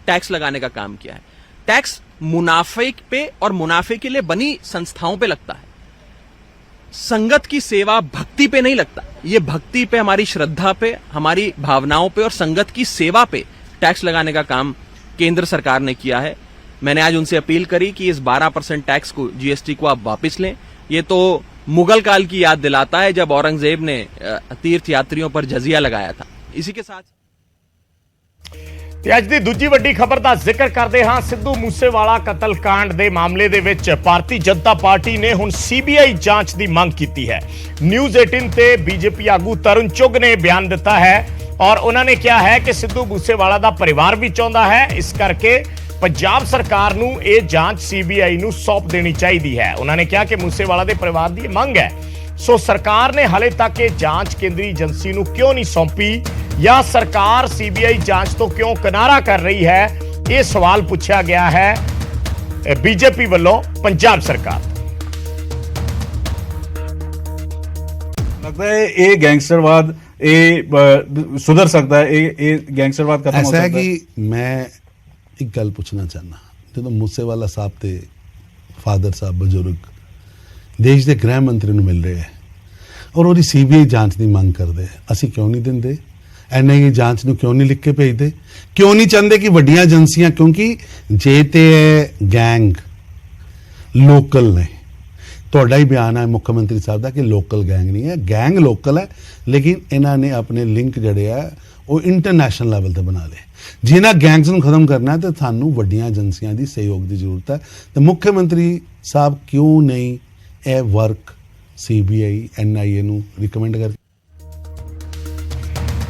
टैक्स लगाने का काम किया है। टैक्स मुनाफे पे और मुनाफे के लिए बनी संस्थाओं पे लगता है, संगत की सेवा भक्ति पे नहीं लगता। ये भक्ति पे, हमारी श्रद्धा पे, हमारी भावनाओं पे और संगत की सेवा पे टैक्स लगाने का काम केंद्र सरकार ने किया है। मैंने आज उनसे अपील करी कि इस 12% टैक्स को, जीएसटी को आप वापस लें। ये तो मुगल काल की याद दिलाता है जब औरंगजेब ने तीर्थ यात्रियों पर जजिया लगाया था। इसी के साथ ਤੇ ਅੱਜ ਦੀ ਦੂਜੀ ਵੱਡੀ ਖਬਰ ਦਾ ਜ਼ਿਕਰ ਕਰਦੇ ਹਾਂ। ਸਿੱਧੂ ਮੂਸੇਵਾਲਾ ਕਤਲकांड ਦੇ ਮਾਮਲੇ ਦੇ ਵਿੱਚ ਭਾਰਤੀ ਜਨਤਾ ਪਾਰਟੀ ਨੇ ਹੁਣ ਸੀਬੀਆਈ ਜਾਂਚ ਦੀ ਮੰਗ ਕੀਤੀ ਹੈ। ਨਿਊਜ਼ 18 ਤੇ ਬੀਜੇਪੀ ਆਗੂ ਤਰੁਣ ਚੁੱਗ ਨੇ ਬਿਆਨ ਦਿੱਤਾ ਹੈ ਔਰ ਉਹਨਾਂ ਨੇ ਕਿਹਾ ਹੈ ਕਿ ਸਿੱਧੂ ਮੂਸੇਵਾਲਾ ਦਾ ਪਰਿਵਾਰ ਵੀ ਚਾਹੁੰਦਾ ਹੈ, ਇਸ ਕਰਕੇ ਪੰਜਾਬ ਸਰਕਾਰ ਨੂੰ ਇਹ ਜਾਂਚ ਸੀਬੀਆਈ ਨੂੰ ਸੌਂਪ ਦੇਣੀ ਚਾਹੀਦੀ ਹੈ। ਉਹਨਾਂ ਨੇ ਕਿਹਾ ਕਿ ਮੂਸੇਵਾਲਾ ਦੇ ਪਰਿਵਾਰ ਦੀ ਮੰਗ ਹੈ, ਸੋ ਸਰਕਾਰ ਨੇ ਹਾਲੇ ਤੱਕ ਇਹ ਜਾਂਚ ਕੇਂਦਰੀ ਏਜੰਸੀ ਨੂੰ ਕਿਉਂ ਨਹੀਂ ਸੌਂਪੀ ਜਾਂ ਸਰਕਾਰ ਸੀਬੀਆਈ ਜਾਂਚ ਤੋਂ ਕਿਉਂ ਕਿਨਾਰਾ ਕਰ ਰਹੀ ਹੈ, ਇਹ ਸਵਾਲ ਪੁੱਛਿਆ ਗਿਆ ਹੈ ਬੀਜੇਪੀ ਵੱਲੋਂ ਪੰਜਾਬ ਸਰਕਾਰ। लगता है ये गैंगस्टरवाद ये सुधर सकता है, ये गैंगस्टरवाद खत्म हो ऐसा सकता है कि मैं एक गल पूछना चाहना, जो मूसेवाला साहब थे फादर साहब बजुर्ग देश के गृह मंत्री ਨੂੰ ਮਿਲ ਰਹੇ ਹੈ ਔਰ ਉਹਦੀ ਸੀਬੀਆਈ ਜਾਂਚ ਦੀ ਮੰਗ ਕਰਦੇ, ਅਸੀਂ ਕਿਉਂ ਨਹੀਂ ਦਿੰਦੇ? ਐਨਆਈਏ ਜਾਂਚ ਨੂੰ ਕਿਉਂ ਨਹੀਂ ਲਿਖ ਕੇ ਭੇਜਦੇ? ਕਿਉਂ ਨਹੀਂ ਚਾਹੁੰਦੇ ਕਿ ਵੱਡੀਆਂ ਏਜੰਸੀਆਂ, ਕਿਉਂਕਿ ਜੇ ਤੇ ਗੈਂਗ ਲੋਕਲ ਨੇ, ਤੁਹਾਡਾ ਹੀ ਬਿਆਨ ਹੈ ਮੁੱਖ ਮੰਤਰੀ ਸਾਹਿਬ ਦਾ ਕਿ ਲੋਕਲ ਗੈਂਗ ਨਹੀਂ ਹੈ, ਗੈਂਗ ਲੋਕਲ ਹੈ, ਲੇਕਿਨ ਇਹਨਾਂ ਨੇ ਆਪਣੇ ਲਿੰਕ ਜਿਹੜੇ ਆ ਉਹ ਇੰਟਰਨੈਸ਼ਨਲ ਲੈਵਲ ਤੇ ਬਣਾ ਲਏ। ਜਿਨ੍ਹਾਂ ਗੈਂਗਸ ਨੂੰ ਖਤਮ ਕਰਨਾ ਹੈ ਤੇ ਸਾਨੂੰ ਵੱਡੀਆਂ ਏਜੰਸੀਆਂ ਦੀ ਸਹਿਯੋਗ ਦੀ ਜ਼ਰੂਰਤ ਹੈ। ਤੇ ਮੁੱਖ ਮੰਤਰੀ ਸਾਹਿਬ ਕਿਉਂ ਨਹੀਂ ਇਹ ਵਰਕ ਸੀਬੀਆਈ ਐਨਆਈਏ ਨੂੰ ਰਿਕਮੈਂਡ ਕਰਦੇ?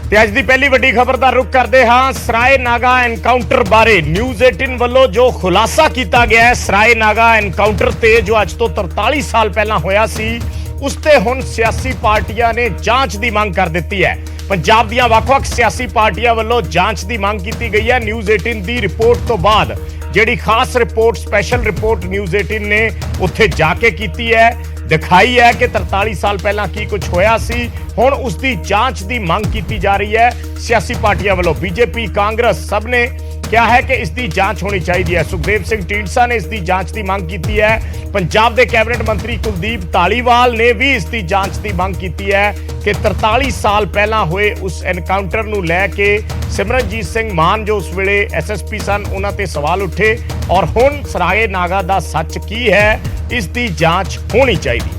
ਤੇ ਅੱਜ ਦੀ ਪਹਿਲੀ ਵੱਡੀ ਖਬਰ ਦਾ ਰੁਖ ਕਰਦੇ ਹਾਂ। ਸਰਾਏ ਨਾਗਾ ਐਨਕਾਊਂਟਰ ਬਾਰੇ ਨਿਊਜ਼ 18 ਵੱਲੋਂ ਜੋ ਖੁਲਾਸਾ ਕੀਤਾ ਗਿਆ ਹੈ, ਸਰਾਏ ਨਾਗਾ ਐਨਕਾਊਂਟਰ ਤੇ ਜੋ ਅੱਜ ਤੋਂ 43 ਸਾਲ ਪਹਿਲਾਂ ਹੋਇਆ ਸੀ, ਉਸ ਤੇ ਹੁਣ ਸਿਆਸੀ ਪਾਰਟੀਆਂ ਨੇ ਜਾਂਚ ਦੀ ਮੰਗ ਕਰ ਦਿੱਤੀ ਹੈ। ਪੰਜਾਬ ਦੀਆਂ ਵੱਖ-ਵੱਖ ਸਿਆਸੀ ਪਾਰਟੀਆਂ ਵੱਲੋਂ ਜਾਂਚ ਦੀ ਮੰਗ ਕੀਤੀ ਗਈ ਹੈ। ਨਿਊਜ਼ 18 ਦੀ ਰਿਪੋਰਟ ਤੋਂ ਬਾਅਦ ਜਿਹੜੀ ਖਾਸ ਰਿਪੋਰਟ, ਸਪੈਸ਼ਲ ਰਿਪੋਰਟ ਨਿਊਜ਼ 18 ਨੇ ਉੱਥੇ ਜਾ ਕੇ ਕੀਤੀ ਹੈ, ਦਿਖਾਈ ਹੈ ਕਿ 43 ਸਾਲ ਪਹਿਲਾਂ ਕੀ ਕੁਝ ਹੋਇਆ ਸੀ। ਹੁਣ ਉਸ ਦੀ ਜਾਂਚ ਦੀ ਮੰਗ ਕੀਤੀ ਜਾ ਰਹੀ ਹੈ ਸਿਆਸੀ ਪਾਰਟੀਆਂ ਵੱਲੋਂ। ਬੀਜੇਪੀ, ਕਾਂਗਰਸ ਸਭ ਨੇ ਕਿਹਾ ਹੈ ਕਿ ਇਸ ਦੀ ਜਾਂਚ ਹੋਣੀ ਚਾਹੀਦੀ ਹੈ। ਸੁਖਦੇਵ ਸਿੰਘ ਢੀਂਡਸਾ ਨੇ ਇਸ ਦੀ ਜਾਂਚ ਦੀ ਮੰਗ ਕੀਤੀ ਹੈ। ਪੰਜਾਬ ਦੇ ਕੈਬਨਿਟ ਮੰਤਰੀ ਕੁਲਦੀਪ ਧਾਲੀਵਾਲ ਨੇ ਵੀ ਇਸ ਦੀ ਜਾਂਚ ਦੀ ਮੰਗ ਕੀਤੀ ਹੈ ਕਿ 43 ਸਾਲ ਪਹਿਲਾਂ ਹੋਏ ਉਸ ਐਨਕਾਊਂਟਰ ਨੂੰ ਲੈ ਕੇ ਸਿਮਰਨਜੀਤ ਸਿੰਘ ਮਾਨ ਜੋ ਉਸ ਵੇਲੇ ਐਸਐਸਪੀ ਸਨ, ਉਹਨਾਂ ਤੇ ਸਵਾਲ ਉੱਠੇ ਔਰ ਹੁਣ ਸਰਾਏ ਨਾਗਾ ਦਾ ਸੱਚ ਕੀ ਹੈ, ਇਸ ਦੀ ਜਾਂਚ ਹੋਣੀ ਚਾਹੀਦੀ ਹੈ।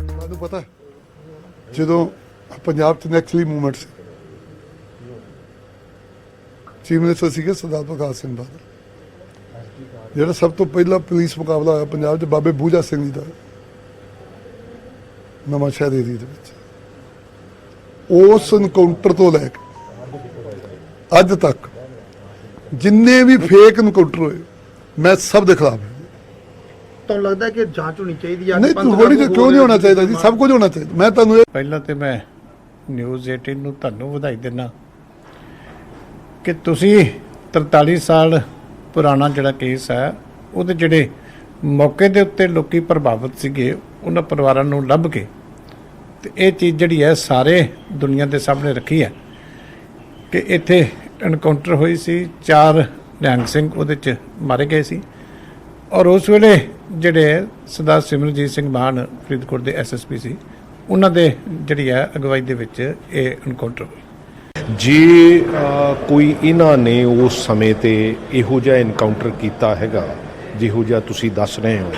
ਤੁਹਾਨੂੰ ਪਤਾ ਜਦੋਂ ਪੰਜਾਬ 'ਚ ਨੈਕਸਲੀ ਮੂਵਮੈਂਟ ਸੀ, ਚੀਫ ਮਿਨਿਸਟਰ ਸੀਗੇ ਸਰਦਾਰ ਪ੍ਰਕਾਸ਼ ਸਿੰਘ ਬਾਦਲ, ਜਿਹੜਾ ਸਭ ਤੋਂ ਪਹਿਲਾ ਪੁਲਿਸ ਮੁਕਾਬਲਾ ਹੋਇਆ ਪੰਜਾਬ 'ਚ ਬਾਬੇ ਬੂਝਾ ਸਿੰਘ ਜੀ ਦਾ ਨਵਾਂ ਸ਼ਹਿਰ ਏਰੀਏ ਦੇ ਵਿੱਚ। ਉਸ ਐਨਕਾਊਂਟਰ ਤੋਂ ਲੈ ਕੇ ਅੱਜ ਤੱਕ ਜਿੰਨੇ ਵੀ ਫੇਕ ਐਨਕਾਊਂਟਰ ਹੋਏ, ਮੈਂ ਸਭ ਦੇ ਖਿਲਾਫ ਹਾਂ। ਤੁਹਾਨੂੰ ਲੱਗਦਾ ਕਿ ਜਾਂਚ ਹੋਣੀ ਚਾਹੀਦੀ ਹੈ? ਨਹੀਂ, ਹੋਣੀ ਤਾਂ ਕਿਉਂ ਨਹੀਂ ਹੋਣਾ ਚਾਹੀਦਾ ਜੀ, ਸਭ ਕੁਝ ਹੋਣਾ ਚਾਹੀਦਾ। ਮੈਂ ਤੁਹਾਨੂੰ ਪਹਿਲਾਂ ਤੇ ਮੈਂ ਨਿਊਜ਼ 18 ਨੂੰ ਤੁਹਾਨੂੰ ਵਧਾਈ ਦਿੰਦਾ ਕਿ ਤੁਸੀਂ 43 ਸਾਲ ਪੁਰਾਣਾ ਜਿਹੜਾ ਕੇਸ ਹੈ, ਉਹਦੇ ਜਿਹੜੇ ਮੌਕੇ ਦੇ ਉੱਤੇ ਲੋਕੀ ਪ੍ਰਭਾਵਿਤ ਸੀਗੇ, ਉਹਨਾਂ ਪਰਿਵਾਰਾਂ ਨੂੰ ਲੱਭ ਕੇ ਤੇ ਇਹ ਚੀਜ਼ ਜਿਹੜੀ ਹੈ ਸਾਰੇ ਦੁਨੀਆ ਦੇ ਸਾਹਮਣੇ ਰੱਖੀ ਹੈ ਕਿ ਇੱਥੇ ਐਨਕਾਊਂਟਰ ਹੋਈ ਸੀ, 4 ਨਿਹੰਗ ਸਿੰਘ ਉਹਦੇ 'ਚ ਮਾਰੇ ਗਏ ਸੀ ਔਰ ਉਸ ਵੇਲੇ ਜਿਹੜੇ ਸਰਦਾਰ ਸਿਮਰਨਜੀਤ ਸਿੰਘ ਮਾਨ ਫਰੀਦਕੋਟ ਦੇ ਐਸਐਸਪੀ ਸੀ, ਉਹਨਾਂ ਦੇ ਜਿਹੜੀ ਹੈ ਅਗਵਾਈ ਦੇ ਵਿੱਚ ਇਹ ਐਨਕਾਊਂਟਰ ਹੋਈ। ਜੇ ਕੋਈ ਇਹਨਾਂ ਨੇ ਉਸ ਸਮੇਂ ਤੇ ਇਹੋ ਜਿਹਾ ਐਨਕਾਊਂਟਰ ਕੀਤਾ ਹੈਗਾ ਜਿਹੋ ਜਿਹਾ ਤੁਸੀਂ ਦੱਸ ਰਹੇ ਹੋ,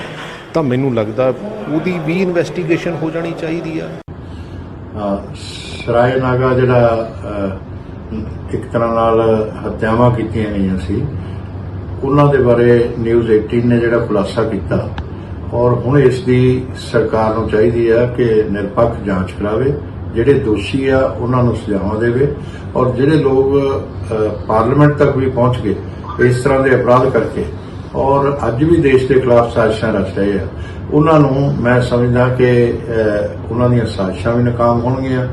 ਤਾਂ ਮੈਨੂੰ ਲੱਗਦਾ ਉਹਦੀ ਵੀ ਇਨਵੈਸਟੀਗੇਸ਼ਨ ਹੋ ਜਾਣੀ ਚਾਹੀਦੀ ਆ। ਸਰਾਏ ਨਾਗਾ ਜਿਹੜਾ ਇੱਕ ਤਰ੍ਹਾਂ ਨਾਲ ਹੱਤਿਆਵਾਂ ਕੀਤੀਆਂ ਗਈਆਂ ਸੀ, ਉਹਨਾਂ ਦੇ ਬਾਰੇ ਨਿਊਜ਼ 18 ਨੇ ਜਿਹੜਾ ਖੁਲਾਸਾ ਕੀਤਾ ਔਰ ਹੁਣ ਇਸ ਦੀ ਸਰਕਾਰ ਨੂੰ ਚਾਹੀਦੀ ਆ ਕਿ ਨਿਰਪੱਖ ਜਾਂਚ ਕਰਾਵੇ, ਜਿਹੜੇ ਦੋਸ਼ੀ ਆ ਉਹਨਾਂ ਨੂੰ ਸਜ਼ਾਵਾਂ ਦੇਵੇ, ਔਰ ਜਿਹੜੇ ਲੋਕ ਪਾਰਲੀਮੈਂਟ ਤੱਕ ਵੀ ਪਹੁੰਚ ਗਏ ਇਸ ਤਰ੍ਹਾਂ ਦੇ ਅਪਰਾਧ ਕਰਕੇ ਔਰ ਅੱਜ ਵੀ ਦੇਸ਼ ਦੇ ਖਿਲਾਫ ਸਾਜ਼ਿਸ਼ਾਂ ਰਚ ਰਹੇ ਆ, ਉਹਨਾਂ ਨੂੰ ਮੈਂ ਸਮਝਦਾ ਕਿ ਉਹਨਾਂ ਦੀਆਂ ਸਾਜ਼ਿਸ਼ਾਂ ਵੀ ਨਾਕਾਮ ਹੋਣਗੀਆਂ।